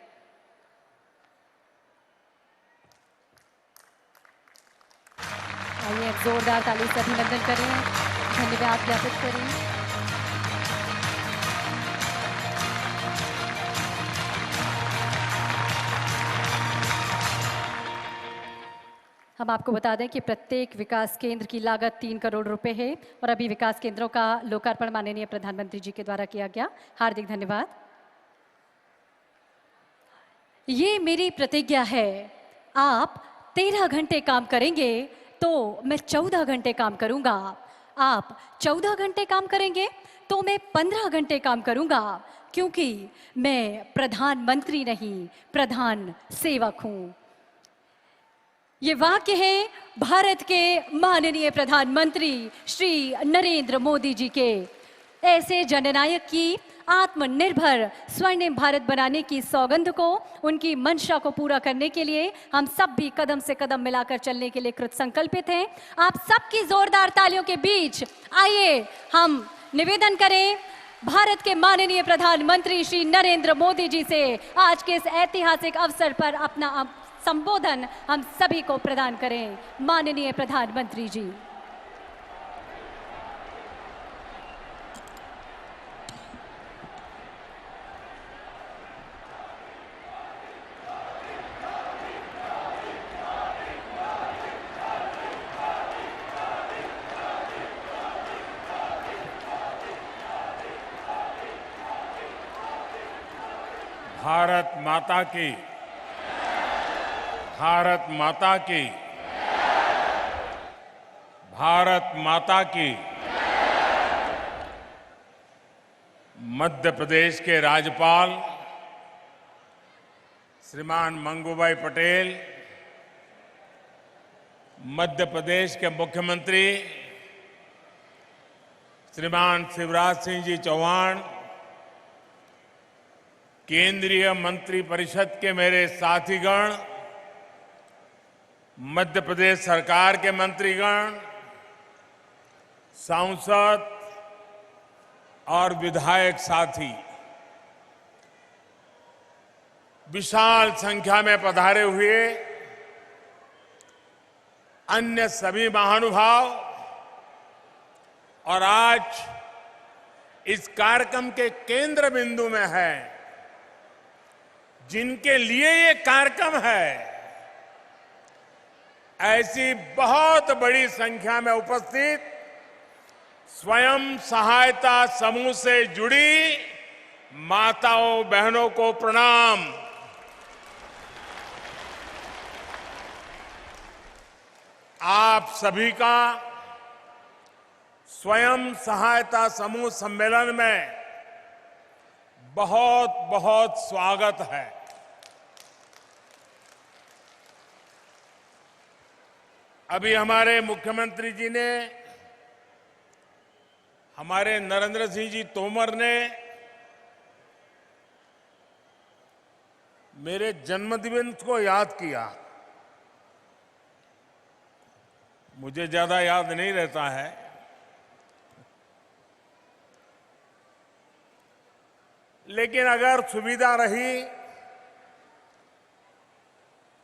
आइए जोरदार ताली से अभिनंदन करें, धन्यवाद ज्ञापित करें। हम आपको बता दें कि प्रत्येक विकास केंद्र की लागत 3 करोड़ रुपए है और अभी विकास केंद्रों का लोकार्पण माननीय प्रधानमंत्री जी के द्वारा किया गया। हार्दिक धन्यवाद। ये मेरी प्रतिज्ञा है, आप 13 घंटे काम करेंगे तो मैं 14 घंटे काम करूंगा, आप 14 घंटे काम करेंगे तो मैं 15 घंटे काम करूंगा, क्योंकि मैं प्रधानमंत्री नहीं प्रधान सेवक हूं। ये वाक्य है भारत के माननीय प्रधानमंत्री श्री नरेंद्र मोदी जी के। ऐसे जननायक की आत्मनिर्भर स्वर्णिम भारत बनाने की सौगंध को, उनकी मंशा को पूरा करने के लिए हम सब भी कदम से कदम मिलाकर चलने के लिए कृत संकल्पित हैं। आप सबकी जोरदार तालियों के बीच आइए हम निवेदन करें भारत के माननीय प्रधानमंत्री श्री नरेंद्र मोदी जी से आज के इस ऐतिहासिक अवसर पर अपना संबोधन हम सभी को प्रदान करें। माननीय प्रधानमंत्री जी। भारत माता की, भारत माता की, भारत माता की। मध्य प्रदेश के राज्यपाल श्रीमान मंगूभाई पटेल, मध्य प्रदेश के मुख्यमंत्री श्रीमान शिवराज सिंह जी चौहान, केंद्रीय मंत्रिपरिषद के मेरे साथीगण, मध्य प्रदेश सरकार के मंत्रीगण, सांसद और विधायक साथी, विशाल संख्या में पधारे हुए अन्य सभी महानुभाव और आज इस कार्यक्रम के केंद्र बिंदु में है, जिनके लिए ये कार्यक्रम है, ऐसी बहुत बड़ी संख्या में उपस्थित स्वयं सहायता समूह से जुड़ी माताओं बहनों को प्रणाम। आप सभी का स्वयं सहायता समूह सम्मेलन में बहुत बहुत स्वागत है। अभी हमारे मुख्यमंत्री जी ने, हमारे नरेंद्र सिंह जी तोमर ने मेरे जन्मदिवस को याद किया। मुझे ज्यादा याद नहीं रहता है, लेकिन अगर सुविधा रही,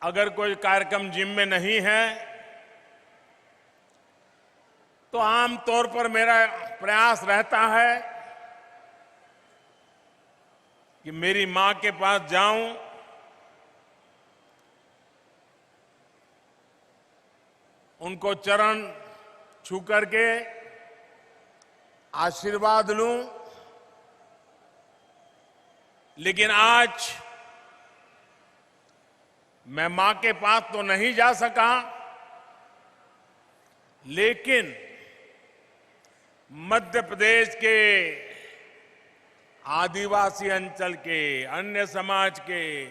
अगर कोई कार्यक्रम जिम में नहीं है, तो आमतौर पर मेरा प्रयास रहता है कि मेरी मां के पास जाऊं, उनको चरण छू करके आशीर्वाद लूं। लेकिन आज मैं मां के पास तो नहीं जा सका, लेकिन मध्य प्रदेश के आदिवासी अंचल के, अन्य समाज के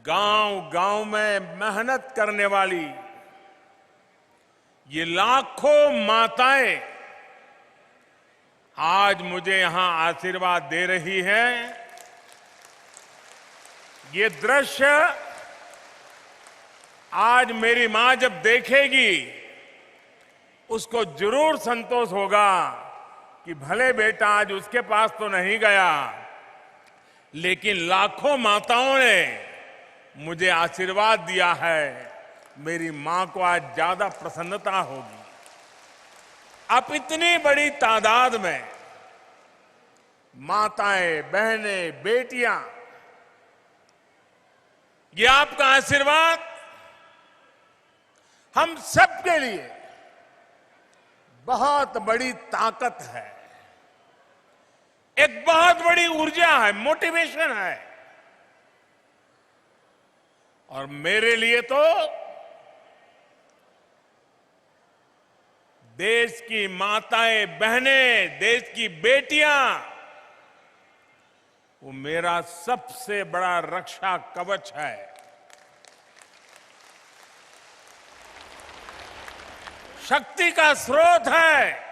गांव-गांव में मेहनत करने वाली ये लाखों माताएं आज मुझे यहां आशीर्वाद दे रही है। ये दृश्य आज मेरी मां जब देखेगी उसको जरूर संतोष होगा कि भले बेटा आज उसके पास तो नहीं गया, लेकिन लाखों माताओं ने मुझे आशीर्वाद दिया है। मेरी मां को आज ज्यादा प्रसन्नता होगी। अब इतनी बड़ी तादाद में माताएं, बहनें, बेटियां, ये आपका आशीर्वाद हम सबके लिए बहुत बड़ी ताकत है, एक बहुत बड़ी ऊर्जा है, मोटिवेशन है। और मेरे लिए तो देश की माताएं, बहनें, देश की बेटियां, वो मेरा सबसे बड़ा रक्षा कवच है। शक्ति का स्रोत है।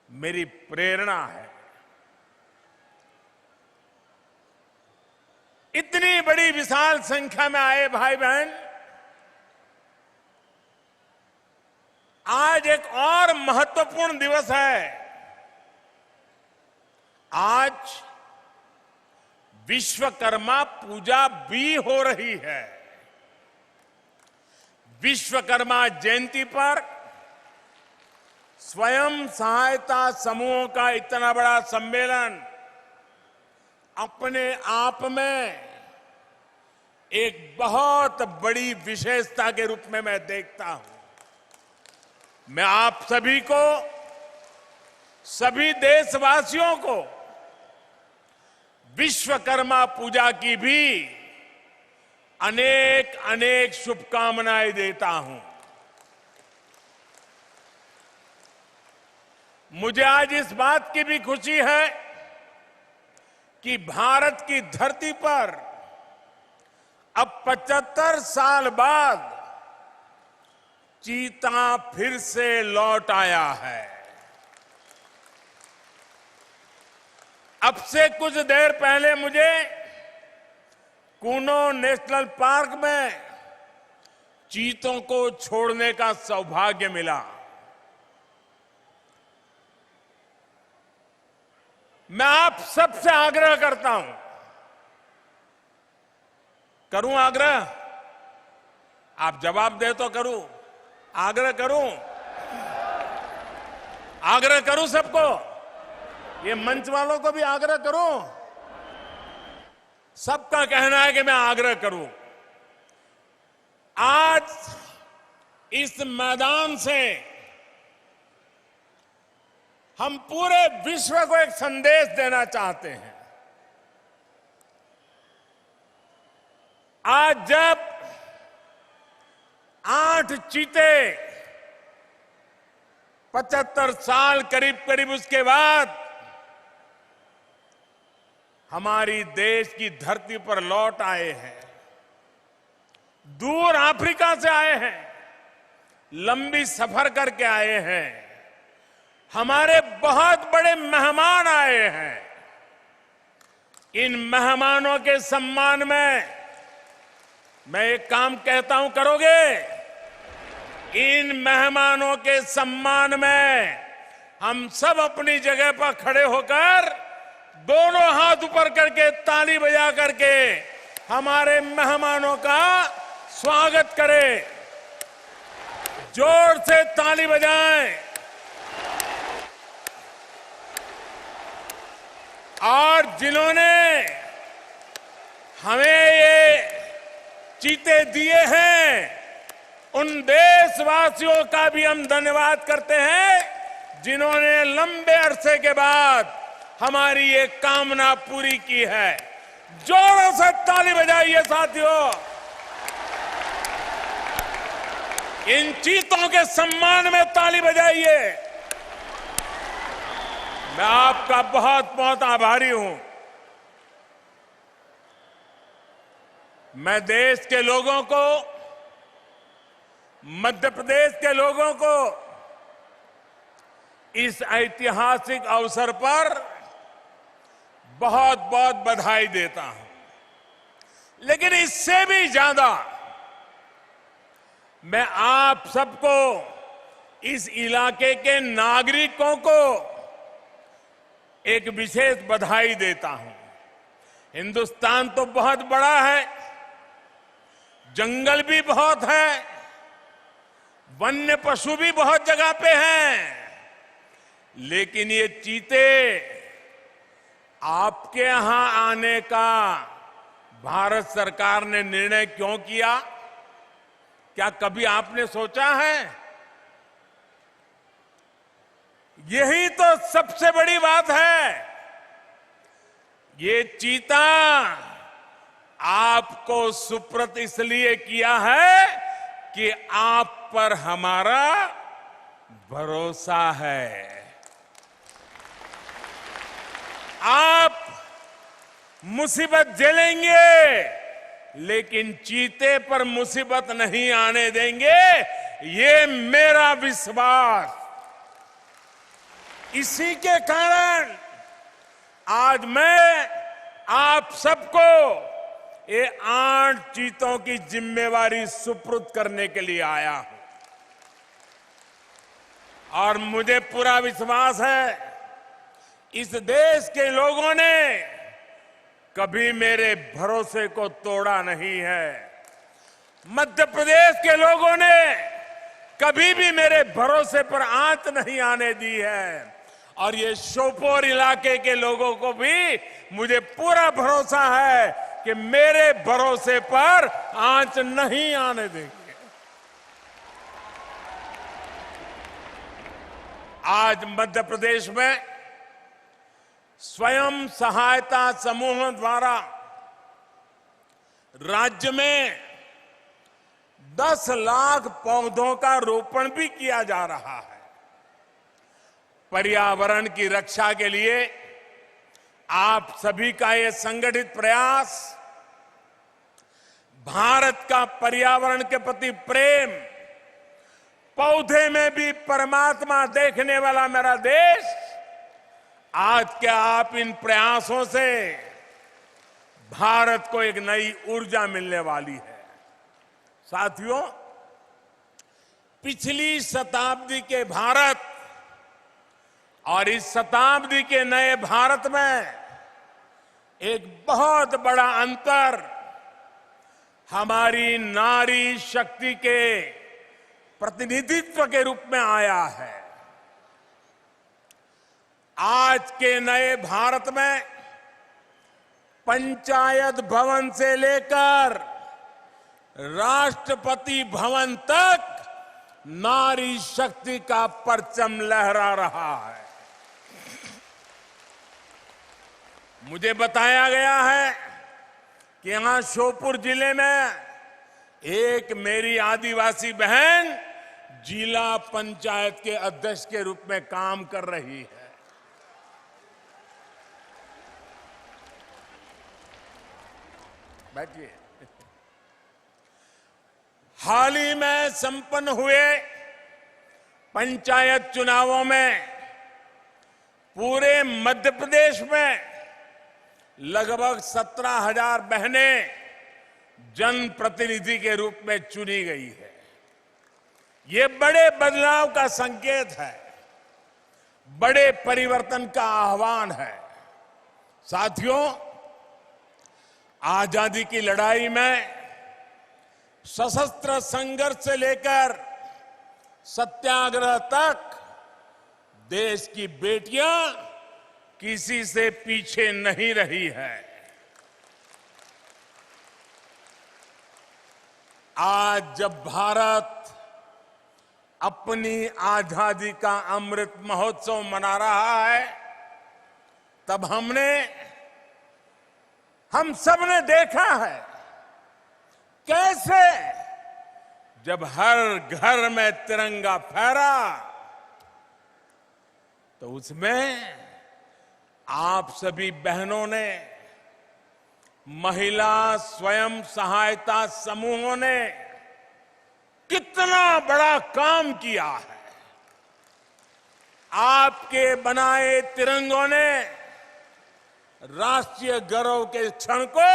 मेरी प्रेरणा है। इतनी बड़ी विशाल संख्या में आए भाई बहन, आज एक और महत्वपूर्ण दिवस है। आज विश्वकर्मा पूजा भी हो रही है। विश्वकर्मा जयंती पर स्वयं सहायता समूहों का इतना बड़ा सम्मेलन अपने आप में एक बहुत बड़ी विशेषता के रूप में मैं देखता हूं। मैं आप सभी को, सभी देशवासियों को विश्वकर्मा पूजा की भी अनेक अनेक शुभकामनाएं देता हूं। मुझे आज इस बात की भी खुशी है कि भारत की धरती पर अब 75 साल बाद चीता फिर से लौट आया है। अब से कुछ देर पहले मुझे कूनो नेशनल पार्क में चीतों को छोड़ने का सौभाग्य मिला। मैं आप सबसे आग्रह करता हूं, करूं आग्रह? आप जवाब दे तो करूं, आग्रह करूं, आग्रह करूं सबको, ये मंच वालों को भी आग्रह करूं। सबका कहना है कि मैं आग्रह करूं। आज इस मैदान से हम पूरे विश्व को एक संदेश देना चाहते हैं। आज जब 8 चीते 75 साल करीब करीब उसके बाद हमारी देश की धरती पर लौट आए हैं, दूर अफ्रीका से आए हैं, लंबी सफर करके आए हैं, हमारे बहुत बड़े मेहमान आए हैं। इन मेहमानों के सम्मान में मैं एक काम कहता हूं, करोगे? इन मेहमानों के सम्मान में हम सब अपनी जगह पर खड़े होकर दोनों हाथ ऊपर करके ताली बजा करके हमारे मेहमानों का स्वागत करें। जोर से ताली बजाएं और जिन्होंने हमें ये चीते दिए हैं उन देशवासियों का भी हम धन्यवाद करते हैं, जिन्होंने लंबे अरसे के बाद हमारी ये कामना पूरी की है। जोरों से ताली बजाइए साथियों। इन चीतों के सम्मान में ताली बजाइए। मैं आपका बहुत बहुत आभारी हूं। मैं देश के लोगों को, मध्य प्रदेश के लोगों को इस ऐतिहासिक अवसर पर बहुत बहुत बधाई देता हूं। लेकिन इससे भी ज्यादा मैं आप सबको, इस इलाके के नागरिकों को एक विशेष बधाई देता हूं। हिंदुस्तान तो बहुत बड़ा है, जंगल भी बहुत है, वन्य पशु भी बहुत जगह पे हैं, लेकिन ये चीते आपके यहां आने का भारत सरकार ने निर्णय क्यों किया? क्या कभी आपने सोचा है? यही तो सबसे बड़ी बात है। ये चीता आपको सुपुर्द इसलिए किया है कि आप पर हमारा भरोसा है। आप मुसीबत झेलेंगे, लेकिन चीते पर मुसीबत नहीं आने देंगे, ये मेरा विश्वास। इसी के कारण आज मैं आप सबको ये 8 चीतों की जिम्मेवारी सुपुर्द करने के लिए आया हूं। और मुझे पूरा विश्वास है इस देश के लोगों ने कभी मेरे भरोसे को तोड़ा नहीं है। मध्य प्रदेश के लोगों ने कभी भी मेरे भरोसे पर आंच नहीं आने दी है। और ये श्योपुर इलाके के लोगों को भी मुझे पूरा भरोसा है कि मेरे भरोसे पर आंच नहीं आने देंगे। आज मध्य प्रदेश में स्वयं सहायता समूहों द्वारा राज्य में 10 लाख पौधों का रोपण भी किया जा रहा है। पर्यावरण की रक्षा के लिए आप सभी का ये संगठित प्रयास, भारत का पर्यावरण के प्रति प्रेम, पौधे में भी परमात्मा देखने वाला मेरा देश, आज के आप इन प्रयासों से भारत को एक नई ऊर्जा मिलने वाली है। साथियों, पिछली शताब्दी के भारत और इस शताब्दी के नए भारत में एक बहुत बड़ा अंतर हमारी नारी शक्ति के प्रतिनिधित्व के रूप में आया है। आज के नए भारत में पंचायत भवन से लेकर राष्ट्रपति भवन तक नारी शक्ति का परचम लहरा रहा है। मुझे बताया गया है कि यहां श्योपुर जिले में एक मेरी आदिवासी बहन जिला पंचायत के अध्यक्ष के रूप में काम कर रही है। बैठिए। हाल ही में संपन्न हुए पंचायत चुनावों में पूरे मध्य प्रदेश में लगभग 17,000 बहनें जनप्रतिनिधि के रूप में चुनी गई है। ये बड़े बदलाव का संकेत है, बड़े परिवर्तन का आह्वान है। साथियों, आजादी की लड़ाई में सशस्त्र संघर्ष से लेकर सत्याग्रह तक देश की बेटियां किसी से पीछे नहीं रही है। आज जब भारत अपनी आजादी का अमृत महोत्सव मना रहा है, तब हम सब ने देखा है कैसे जब हर घर में तिरंगा फहरा तो उसमें आप सभी बहनों ने, महिला स्वयं सहायता समूहों ने कितना बड़ा काम किया है। आपके बनाए तिरंगों ने राष्ट्रीय गौरव के क्षण को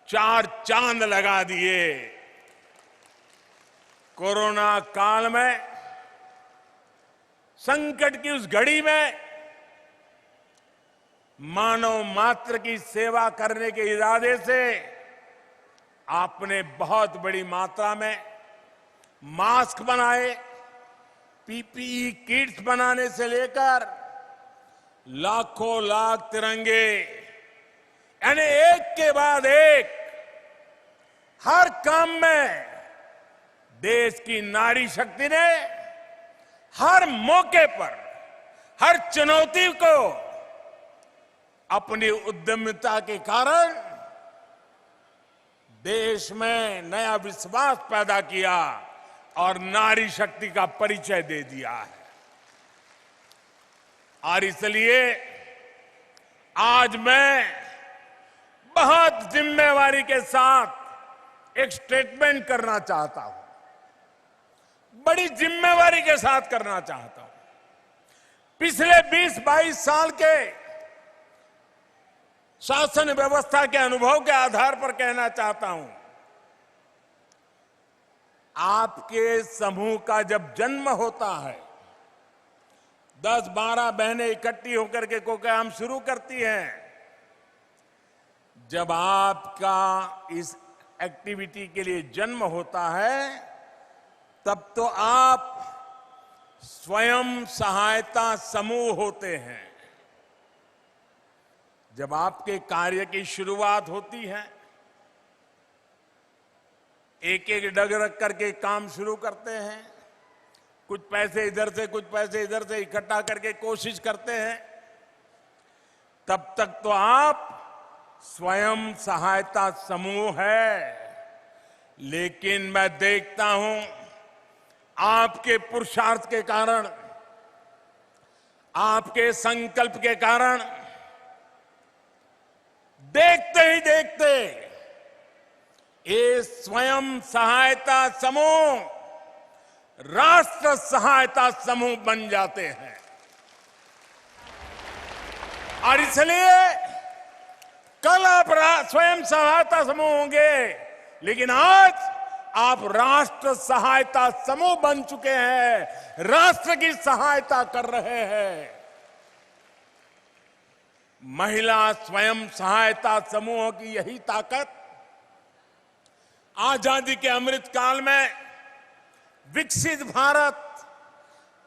4 चांद लगा दिए। कोरोना काल में, संकट की उस घड़ी में मानव मात्र की सेवा करने के इरादे से आपने बहुत बड़ी मात्रा में मास्क बनाए, पीपीई किट्स बनाने से लेकर लाखों लाख तिरंगे, यानी एक के बाद एक हर काम में देश की नारी शक्ति ने हर मौके पर, हर चुनौती को अपनी उद्यमिता के कारण देश में नया विश्वास पैदा किया और नारी शक्ति का परिचय दे दिया है। और इसलिए आज मैं बहुत जिम्मेवारी के साथ एक स्टेटमेंट करना चाहता हूं, बड़ी जिम्मेवारी के साथ करना चाहता हूं। पिछले 20-22 साल के शासन व्यवस्था के अनुभव के आधार पर कहना चाहता हूं, आपके समूह का जब जन्म होता है, 10-12 बहनें इकट्ठी होकर के कोई काम शुरू करती हैं। जब आपका इस एक्टिविटी के लिए जन्म होता है, तब तो आप स्वयं सहायता समूह होते हैं। जब आपके कार्य की शुरुआत होती है, एक एक डग रख करके काम शुरू करते हैं, कुछ पैसे इधर से कुछ पैसे इधर से इकट्ठा करके कोशिश करते हैं, तब तक तो आप स्वयं सहायता समूह है। लेकिन मैं देखता हूं आपके पुरुषार्थ के कारण, आपके संकल्प के कारण, देखते ही देखते ये स्वयं सहायता समूह राष्ट्र सहायता समूह बन जाते हैं। और इसलिए कल आप स्वयं सहायता समूह होंगे, लेकिन आज आप राष्ट्र सहायता समूह बन चुके हैं, राष्ट्र की सहायता कर रहे हैं। महिला स्वयं सहायता समूहों की यही ताकत आजादी के अमृत काल में विकसित भारत,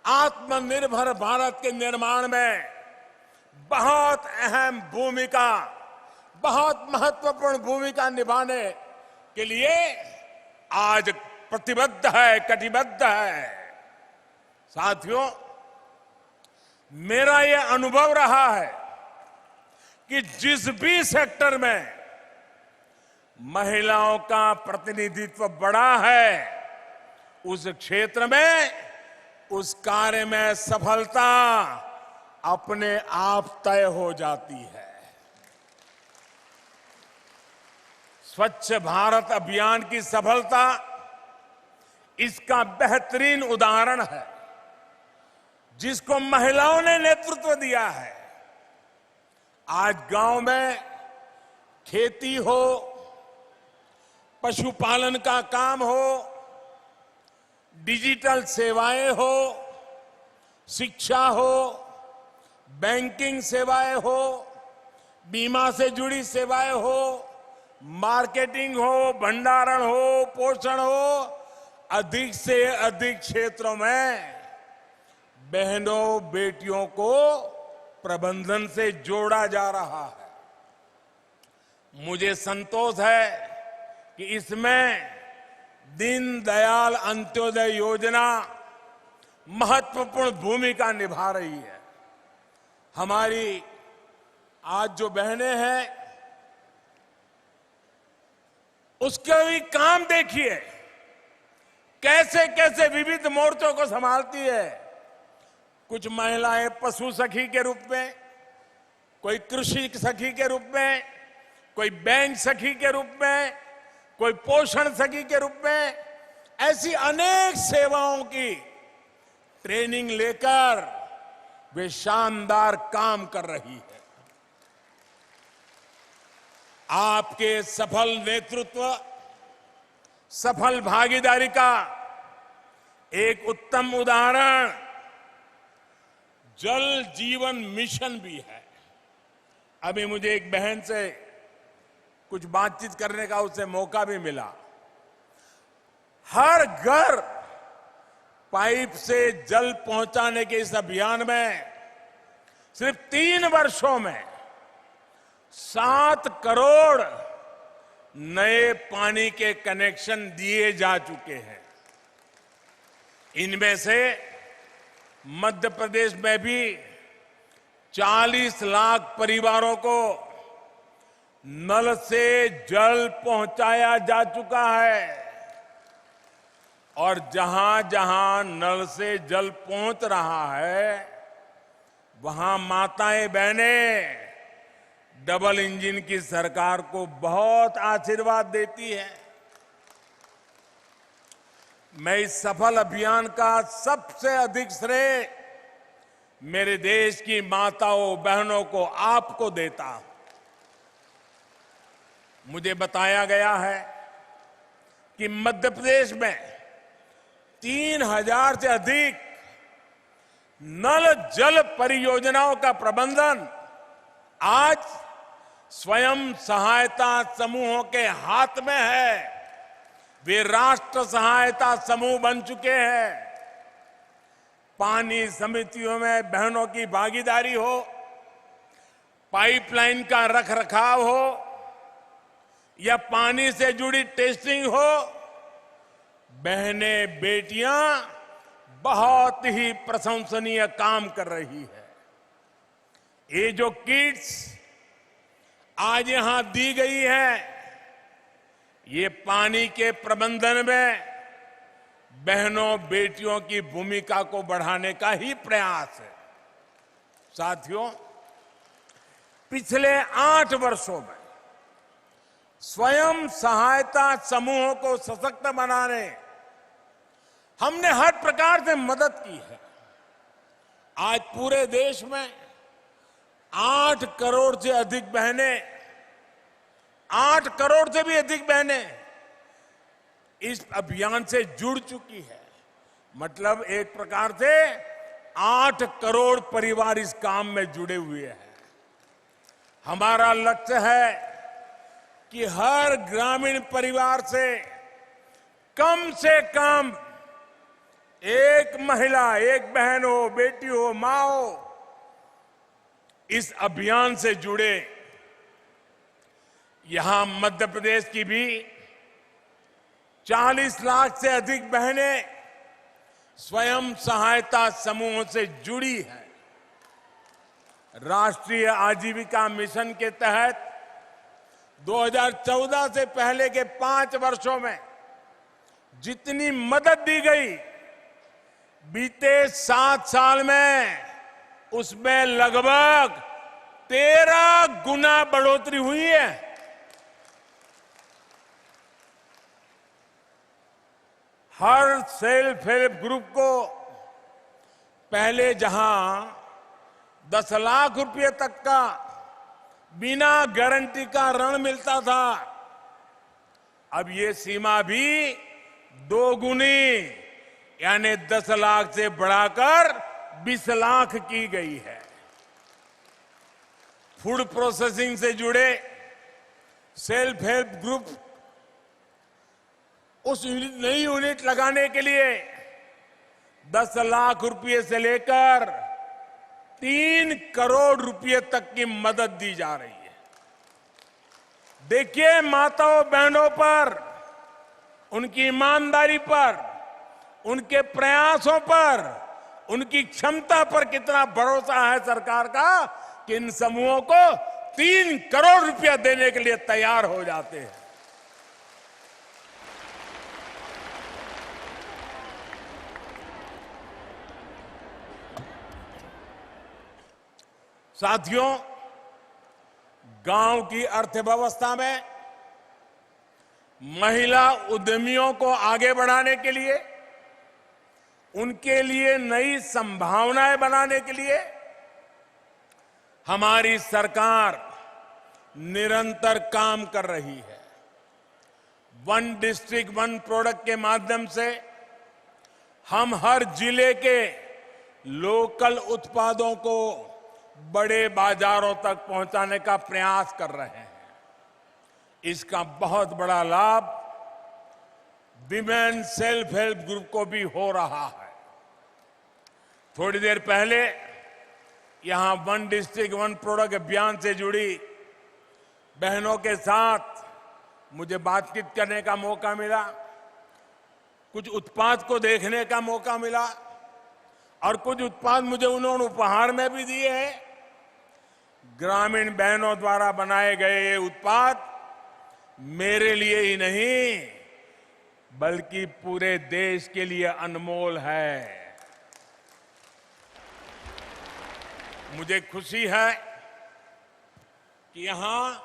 आत्मनिर्भर भारत के निर्माण में बहुत अहम भूमिका, बहुत महत्वपूर्ण भूमिका निभाने के लिए आज प्रतिबद्ध है, कटिबद्ध है। साथियों, मेरा यह अनुभव रहा है कि जिस भी सेक्टर में महिलाओं का प्रतिनिधित्व बढ़ा है, उस क्षेत्र में, उस कार्य में सफलता अपने आप तय हो जाती है। स्वच्छ भारत अभियान की सफलता इसका बेहतरीन उदाहरण है, जिसको महिलाओं ने नेतृत्व दिया है। आज गांव में खेती हो, पशुपालन का काम हो, डिजिटल सेवाएं हो, शिक्षा हो, बैंकिंग सेवाएं हो, बीमा से जुड़ी सेवाएं हो, मार्केटिंग हो, भंडारण हो, पोषण हो, अधिक से अधिक क्षेत्रों में बहनों बेटियों को प्रबंधन से जोड़ा जा रहा है। मुझे संतोष है कि इसमें दीनदयाल अंत्योदय योजना महत्वपूर्ण भूमिका निभा रही है। हमारी आज जो बहनें हैं, उसके भी काम देखिए, कैसे कैसे विविध मोर्चों को संभालती है। कुछ महिलाएं पशु सखी के रूप में, कोई कृषि सखी के रूप में, कोई बैंक सखी के रूप में, कोई पोषण सखी के रूप में, ऐसी अनेक सेवाओं की ट्रेनिंग लेकर वे शानदार काम कर रही है। आपके सफल नेतृत्व, सफल भागीदारी का एक उत्तम उदाहरण जल जीवन मिशन भी है। अभी मुझे एक बहन से कुछ बातचीत करने का उससे मौका भी मिला। हर घर पाइप से जल पहुंचाने के इस अभियान में सिर्फ 3 वर्षों में 7 करोड़ नए पानी के कनेक्शन दिए जा चुके हैं। इनमें से मध्य प्रदेश में भी 40 लाख परिवारों को नल से जल पहुंचाया जा चुका है और जहां जहां नल से जल पहुंच रहा है वहां माताएं बहनें डबल इंजन की सरकार को बहुत आशीर्वाद देती है। मैं इस सफल अभियान का सबसे अधिक श्रेय मेरे देश की माताओं बहनों को, आपको देता हूं। मुझे बताया गया है कि मध्य प्रदेश में 3000 से अधिक नल जल परियोजनाओं का प्रबंधन आज स्वयं सहायता समूहों के हाथ में है। वे राष्ट्र सहायता समूह बन चुके हैं। पानी समितियों में बहनों की भागीदारी हो, पाइपलाइन का रखरखाव हो या पानी से जुड़ी टेस्टिंग हो, बहनें बेटियां बहुत ही प्रशंसनीय काम कर रही है। ये जो किट्स आज यहां दी गई है, ये पानी के प्रबंधन में बहनों बेटियों की भूमिका को बढ़ाने का ही प्रयास है। साथियों, पिछले 8 वर्षों में स्वयं सहायता समूहों को सशक्त बनाने हमने हर प्रकार से मदद की है। आज पूरे देश में 8 करोड़ से अधिक बहनें, 8 करोड़ से भी अधिक बहनें इस अभियान से जुड़ चुकी है। मतलब एक प्रकार से 8 करोड़ परिवार इस काम में जुड़े हुए हैं। हमारा लक्ष्य है कि हर ग्रामीण परिवार से कम एक महिला, एक बहन हो, बेटी हो, मां हो, इस अभियान से जुड़े। यहां मध्य प्रदेश की भी 40 लाख से अधिक बहनें स्वयं सहायता समूहों से जुड़ी हैं। राष्ट्रीय आजीविका मिशन के तहत 2014 से पहले के 5 वर्षों में जितनी मदद दी गई, बीते 7 साल में उसमें लगभग 13 गुना बढ़ोतरी हुई है। हर सेल्फ हेल्प ग्रुप को पहले जहां 10 लाख रुपए तक का बिना गारंटी का ऋण मिलता था, अब ये सीमा भी 2 गुनी यानी 10 लाख से बढ़ाकर 20 लाख की गई है। फूड प्रोसेसिंग से जुड़े सेल्फ हेल्प ग्रुप उस नई यूनिट लगाने के लिए 10 लाख रुपए से लेकर 3 करोड़ रुपए तक की मदद दी जा रही है। देखिए माताओं बहनों पर, उनकी ईमानदारी पर, उनके प्रयासों पर, उनकी क्षमता पर कितना भरोसा है सरकार का कि इन समूहों को 3 करोड़ रुपया देने के लिए तैयार हो जाते हैं। साथियों, गांव की अर्थव्यवस्था में महिला उद्यमियों को आगे बढ़ाने के लिए, उनके लिए नई संभावनाएं बनाने के लिए हमारी सरकार निरंतर काम कर रही है। वन डिस्ट्रिक्ट वन प्रोडक्ट के माध्यम से हम हर जिले के लोकल उत्पादों को बड़े बाजारों तक पहुंचाने का प्रयास कर रहे हैं। इसका बहुत बड़ा लाभ विमेन सेल्फ हेल्प ग्रुप को भी हो रहा है। थोड़ी देर पहले यहां वन डिस्ट्रिक्ट वन प्रोडक्ट अभियान से जुड़ी बहनों के साथ मुझे बातचीत करने का मौका मिला, कुछ उत्पाद को देखने का मौका मिला और कुछ उत्पाद मुझे उन्होंने उपहार में भी दिए हैं। ग्रामीण बहनों द्वारा बनाए गए ये उत्पाद मेरे लिए ही नहीं बल्कि पूरे देश के लिए अनमोल है। मुझे खुशी है कि यहां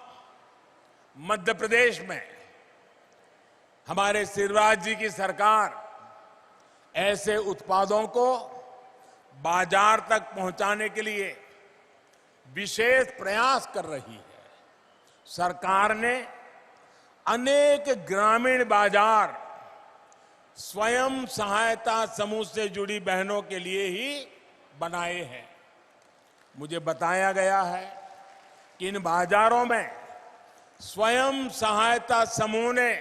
मध्य प्रदेश में हमारे शिवराज जी की सरकार ऐसे उत्पादों को बाजार तक पहुंचाने के लिए विशेष प्रयास कर रही है। सरकार ने अनेक ग्रामीण बाजार स्वयं सहायता समूह से जुड़ी बहनों के लिए ही बनाए हैं। मुझे बताया गया है कि इन बाजारों में स्वयं सहायता समूह ने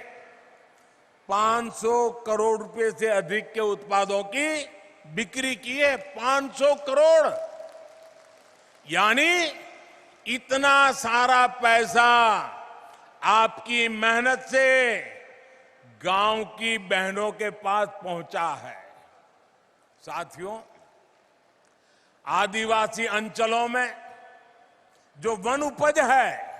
500 करोड़ रुपए से अधिक के उत्पादों की बिक्री की है। 500 करोड़, यानी इतना सारा पैसा आपकी मेहनत से गांव की बहनों के पास पहुंचा है। साथियों, आदिवासी अंचलों में जो वन उपज है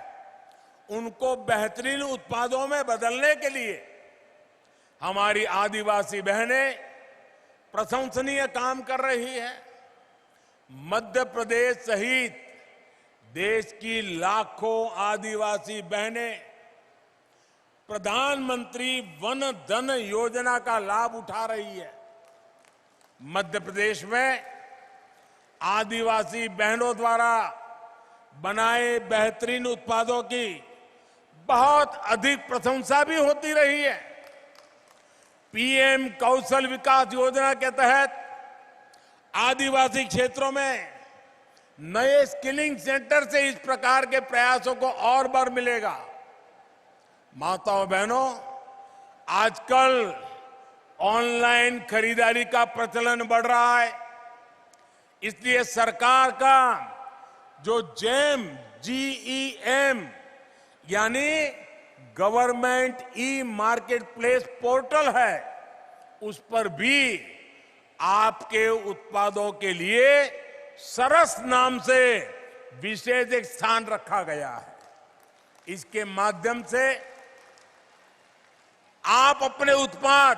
उनको बेहतरीन उत्पादों में बदलने के लिए हमारी आदिवासी बहनें प्रशंसनीय काम कर रही है। मध्य प्रदेश सहित देश की लाखों आदिवासी बहनें प्रधानमंत्री वन धन योजना का लाभ उठा रही है। मध्य प्रदेश में आदिवासी बहनों द्वारा बनाए बेहतरीन उत्पादों की बहुत अधिक प्रशंसा भी होती रही है। पीएम कौशल विकास योजना के तहत आदिवासी क्षेत्रों में नए स्किलिंग सेंटर से इस प्रकार के प्रयासों को और बल मिलेगा। माताओं बहनों, आजकल ऑनलाइन खरीदारी का प्रचलन बढ़ रहा है, इसलिए सरकार का जो GEM यानी government e market place portal है, उस पर भी आपके उत्पादों के लिए सरस नाम से विशेष एक स्थान रखा गया है। इसके माध्यम से आप अपने उत्पाद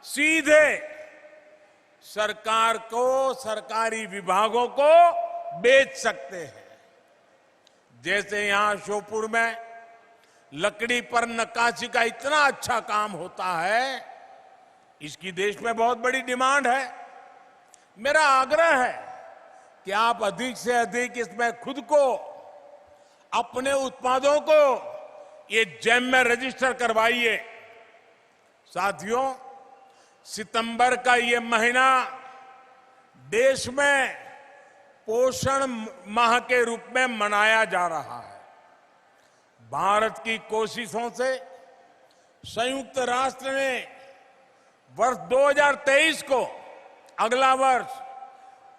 सीधे सरकार को, सरकारी विभागों को बेच सकते हैं। जैसे यहां श्योपुर में लकड़ी पर नक्काशी का इतना अच्छा काम होता है, इसकी देश में बहुत बड़ी डिमांड है। मेरा आग्रह है कि आप अधिक से अधिक इसमें खुद को, अपने उत्पादों को ये जेम में रजिस्टर करवाइए। साथियों, सितंबर का ये महीना देश में पोषण माह के रूप में मनाया जा रहा है। भारत की कोशिशों से संयुक्त राष्ट्र ने वर्ष 2023 को, अगला वर्ष,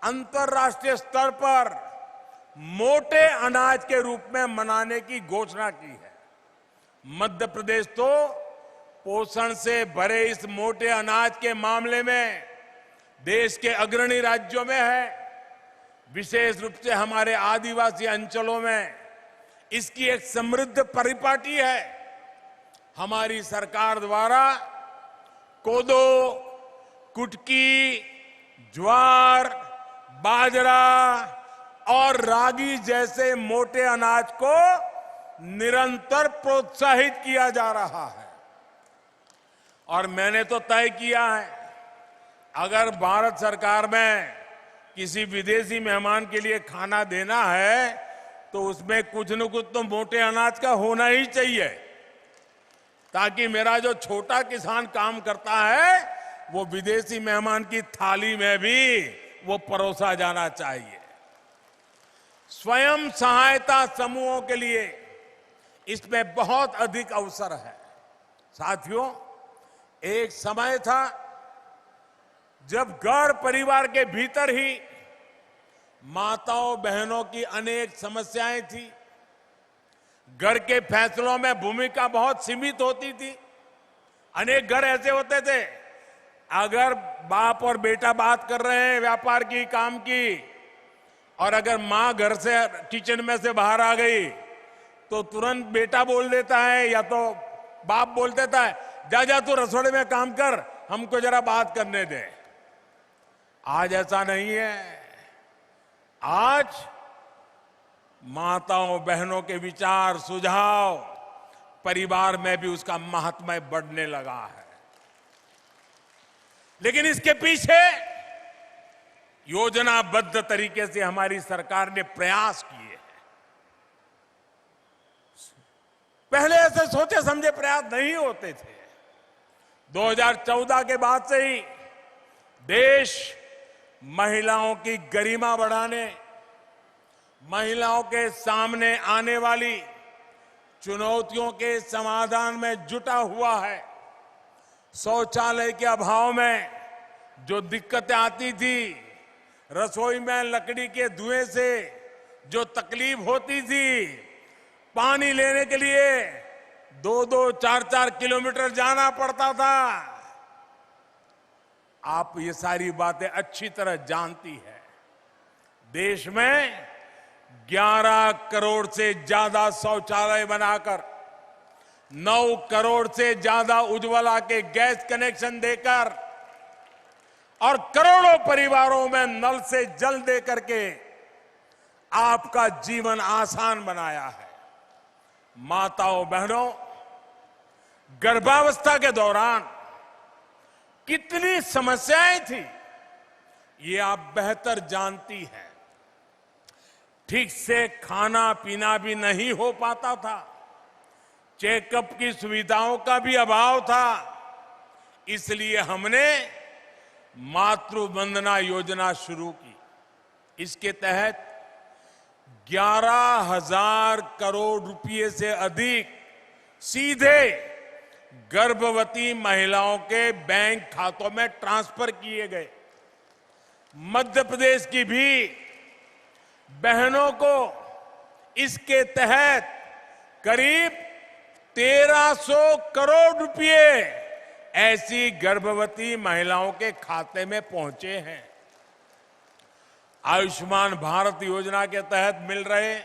अंतर्राष्ट्रीय स्तर पर मोटे अनाज के रूप में मनाने की घोषणा की है। मध्य प्रदेश तो पोषण से भरे इस मोटे अनाज के मामले में देश के अग्रणी राज्यों में है। विशेष रूप से हमारे आदिवासी अंचलों में इसकी एक समृद्ध परिपाटी है। हमारी सरकार द्वारा कोदो, कुटकी, ज्वार, बाजरा और रागी जैसे मोटे अनाज को निरंतर प्रोत्साहित किया जा रहा है। और मैंने तो तय किया है, अगर भारत सरकार में किसी विदेशी मेहमान के लिए खाना देना है तो उसमें कुछ न कुछ तो मोटे अनाज का होना ही चाहिए, ताकि मेरा जो छोटा किसान काम करता है वो विदेशी मेहमान की थाली में भी वो परोसा जाना चाहिए। स्वयं सहायता समूहों के लिए इसमें बहुत अधिक अवसर है। साथियों, एक समय था जब घर परिवार के भीतर ही माताओं बहनों की अनेक समस्याएं थी। घर के फैसलों में भूमिका बहुत सीमित होती थी। अनेक घर ऐसे होते थे, अगर बाप और बेटा बात कर रहे हैं व्यापार की, काम की, और अगर मां घर से किचन में से बाहर आ गई तो तुरंत बेटा बोल देता है या तो बाप बोल देता है, जा जा तू रसोड़े में काम कर, हमको जरा बात करने दे। आज ऐसा नहीं है। आज माताओं बहनों के विचार सुझाव परिवार में भी उसका महात्म्य बढ़ने लगा है। लेकिन इसके पीछे योजनाबद्ध तरीके से हमारी सरकार ने प्रयास किए हैं। पहले ऐसे सोचे समझे प्रयास नहीं होते थे। 2014 के बाद से ही देश महिलाओं की गरिमा बढ़ाने, महिलाओं के सामने आने वाली चुनौतियों के समाधान में जुटा हुआ है। शौचालय के अभाव में जो दिक्कतें आती थी, रसोई में लकड़ी के धुएं से जो तकलीफ होती थी, पानी लेने के लिए 2-2, 4-4 किलोमीटर जाना पड़ता था, आप ये सारी बातें अच्छी तरह जानती है। देश में 11 करोड़ से ज्यादा शौचालय बनाकर, 9 करोड़ से ज्यादा उज्ज्वला के गैस कनेक्शन देकर और करोड़ों परिवारों में नल से जल दे करके आपका जीवन आसान बनाया है। माताओं बहनों, गर्भावस्था के दौरान कितनी समस्याएं थी ये आप बेहतर जानती हैं। ठीक से खाना पीना भी नहीं हो पाता था, चेकअप की सुविधाओं का भी अभाव था। इसलिए हमने मातृ वंदना योजना शुरू की। इसके तहत 11,000 करोड़ रुपए से अधिक सीधे गर्भवती महिलाओं के बैंक खातों में ट्रांसफर किए गए। मध्य प्रदेश की भी बहनों को इसके तहत करीब 1300 करोड़ रुपए ऐसी गर्भवती महिलाओं के खाते में पहुंचे हैं। आयुष्मान भारत योजना के तहत मिल रहे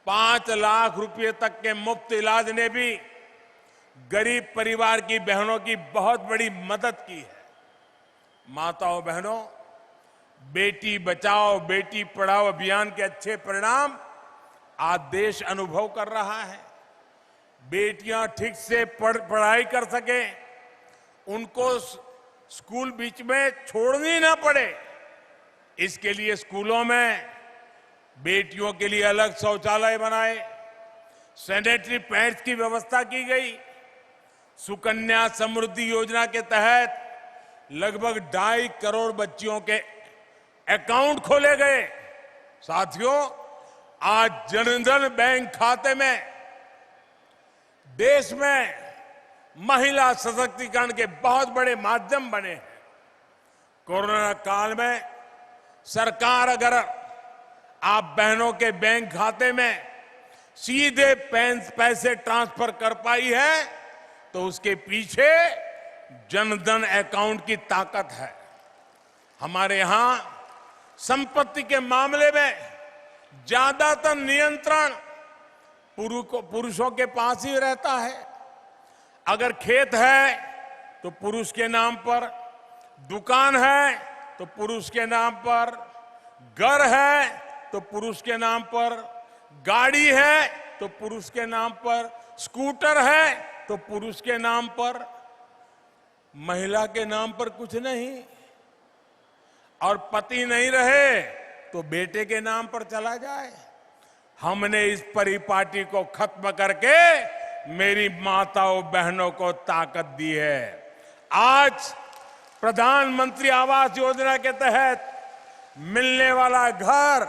5 लाख रुपए तक के मुफ्त इलाज ने भी गरीब परिवार की बहनों की बहुत बड़ी मदद की है। माताओं बहनों, बेटी बचाओ बेटी पढ़ाओ अभियान के अच्छे परिणाम आज देश अनुभव कर रहा है। बेटियां ठीक से पढ़ाई कर सके, उनको स्कूल बीच में छोड़नी ना पड़े, इसके लिए स्कूलों में बेटियों के लिए अलग शौचालय बनाए, सैनिटरी पैड्स की व्यवस्था की गई। सुकन्या समृद्धि योजना के तहत लगभग 2.5 करोड़ बच्चियों के अकाउंट खोले गए। साथियों, आज जनधन बैंक खाते में देश में महिला सशक्तिकरण के बहुत बड़े माध्यम बने हैं। कोरोना काल में सरकार अगर आप बहनों के बैंक खाते में सीधे पैसे ट्रांसफर कर पाई है तो उसके पीछे जनधन अकाउंट की ताकत है। हमारे यहां संपत्ति के मामले में ज्यादातर नियंत्रण पुरुषों के पास ही रहता है। अगर खेत है तो पुरुष के नाम पर, दुकान है तो पुरुष के नाम पर, घर है तो पुरुष के नाम पर, गाड़ी है तो पुरुष के नाम पर, स्कूटर है तो पुरुष के नाम पर, महिला के नाम पर कुछ नहीं। और पति नहीं रहे तो बेटे के नाम पर चला जाए। हमने इस परिपाटी को खत्म करके मेरी माताओं बहनों को ताकत दी है। आज प्रधानमंत्री आवास योजना के तहत मिलने वाला घर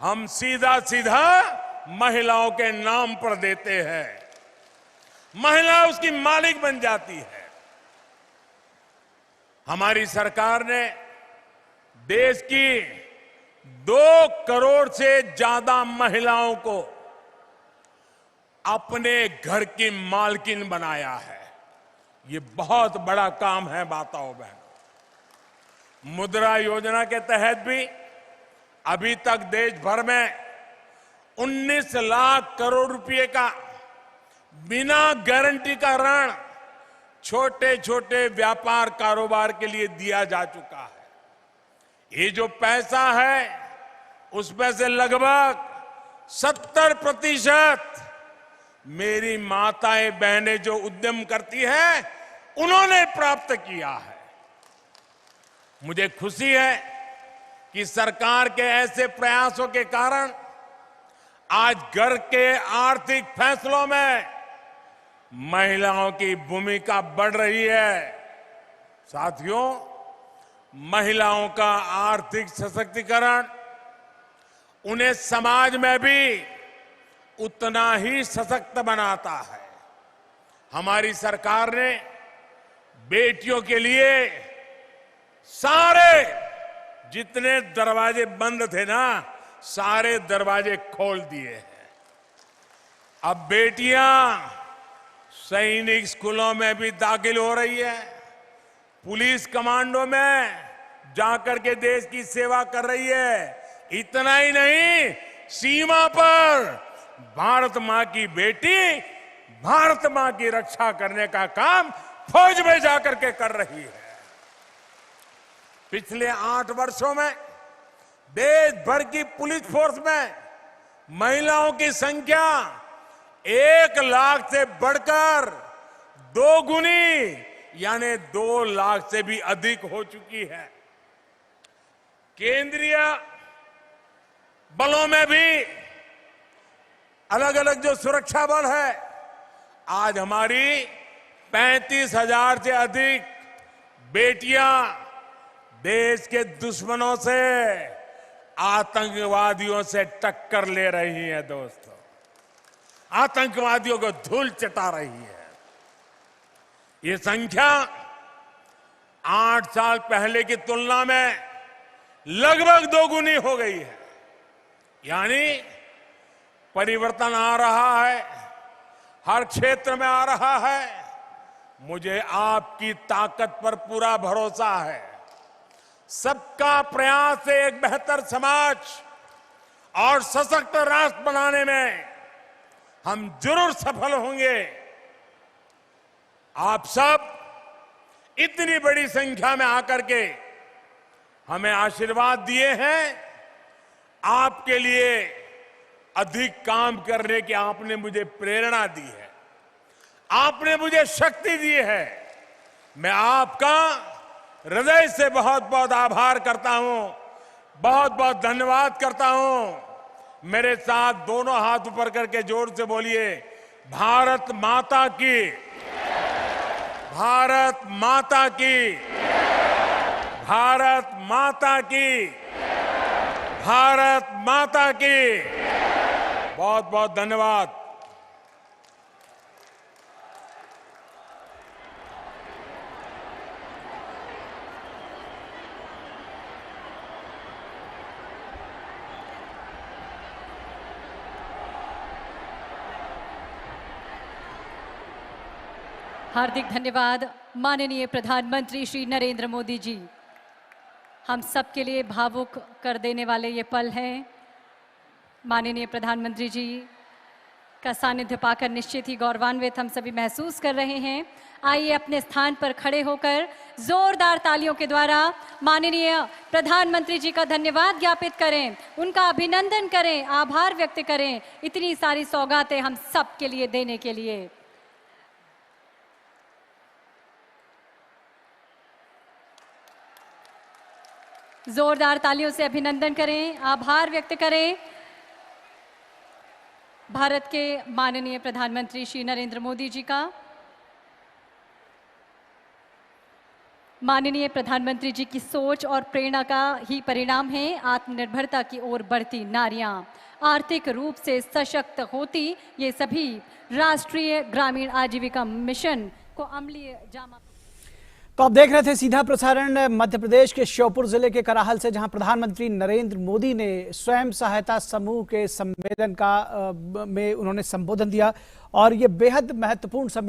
हम सीधा सीधा महिलाओं के नाम पर देते हैं। महिला उसकी मालिक बन जाती है। हमारी सरकार ने देश की 2 करोड़ से ज्यादा महिलाओं को अपने घर की मालकिन बनाया है। ये बहुत बड़ा काम है माताओं बहनों। मुद्रा योजना के तहत भी अभी तक देश भर में 19 लाख करोड़ रुपए का बिना गारंटी का ऋण छोटे छोटे व्यापार कारोबार के लिए दिया जा चुका है। ये जो पैसा है उसमें से लगभग 70% मेरी माताएं बहनें जो उद्यम करती हैं उन्होंने प्राप्त किया है। मुझे खुशी है कि सरकार के ऐसे प्रयासों के कारण आज घर के आर्थिक फैसलों में महिलाओं की भूमिका बढ़ रही है। साथियों, महिलाओं का आर्थिक सशक्तिकरण उन्हें समाज में भी उतना ही सशक्त बनाता है। हमारी सरकार ने बेटियों के लिए सारे जितने दरवाजे बंद थे ना, सारे दरवाजे खोल दिए हैं। अब बेटियां सैनिक स्कूलों में भी दाखिल हो रही है, पुलिस कमांडो में जाकर के देश की सेवा कर रही है। इतना ही नहीं, सीमा पर भारत मां की बेटी भारत मां की रक्षा करने का काम फौज में जाकर के कर रही है। पिछले 8 वर्षों में देश भर की पुलिस फोर्स में महिलाओं की संख्या 1 लाख से बढ़कर 2 गुनी यानी 2 लाख से भी अधिक हो चुकी है। केंद्रीय बलों में भी अलग अलग जो सुरक्षा बल है, आज हमारी 35,000 से अधिक बेटियां देश के दुश्मनों से, आतंकवादियों से टक्कर ले रही हैं। दोस्तों, आतंकवादियों को धूल चटा रही है। ये संख्या 8 साल पहले की तुलना में लगभग 2 गुनी हो गई है। यानी परिवर्तन आ रहा है, हर क्षेत्र में आ रहा है। मुझे आपकी ताकत पर पूरा भरोसा है। सबका प्रयास से एक बेहतर समाज और सशक्त राष्ट्र बनाने में हम जरूर सफल होंगे। आप सब इतनी बड़ी संख्या में आकर के हमें आशीर्वाद दिए हैं। आपके लिए अधिक काम करने की आपने मुझे प्रेरणा दी है, आपने मुझे शक्ति दी है। मैं आपका हृदय से बहुत बहुत आभार करता हूं, बहुत बहुत धन्यवाद करता हूं। मेरे साथ दोनों हाथ ऊपर करके जोर से बोलिए, भारत माता की, भारत माता की, भारत माता की, भारत माता की। बहुत बहुत धन्यवाद। हार्दिक धन्यवाद माननीय प्रधानमंत्री श्री नरेंद्र मोदी जी। हम सब के लिए भावुक कर देने वाले ये पल हैं। माननीय प्रधानमंत्री जी का सानिध्य पाकर निश्चित ही गौरवान्वित हम सभी महसूस कर रहे हैं। आइए अपने स्थान पर खड़े होकर जोरदार तालियों के द्वारा माननीय प्रधानमंत्री जी का धन्यवाद ज्ञापित करें, उनका अभिनंदन करें, आभार व्यक्त करें इतनी सारी सौगातें हम सब के लिए देने के लिए। जोरदार तालियों से अभिनंदन करें, आभार व्यक्त करें भारत के माननीय प्रधानमंत्री श्री नरेंद्र मोदी जी का। माननीय प्रधानमंत्री जी की सोच और प्रेरणा का ही परिणाम है आत्मनिर्भरता की ओर बढ़ती नारियां, आर्थिक रूप से सशक्त होती ये सभी राष्ट्रीय ग्रामीण आजीविका मिशन को अमली जामा। तो आप देख रहे थे सीधा प्रसारण मध्य प्रदेश के श्योपुर जिले के कराहल से, जहां प्रधानमंत्री नरेंद्र मोदी ने स्वयं सहायता समूह के सम्मेलन में उन्होंने संबोधन दिया और ये बेहद महत्वपूर्ण सम्मेलन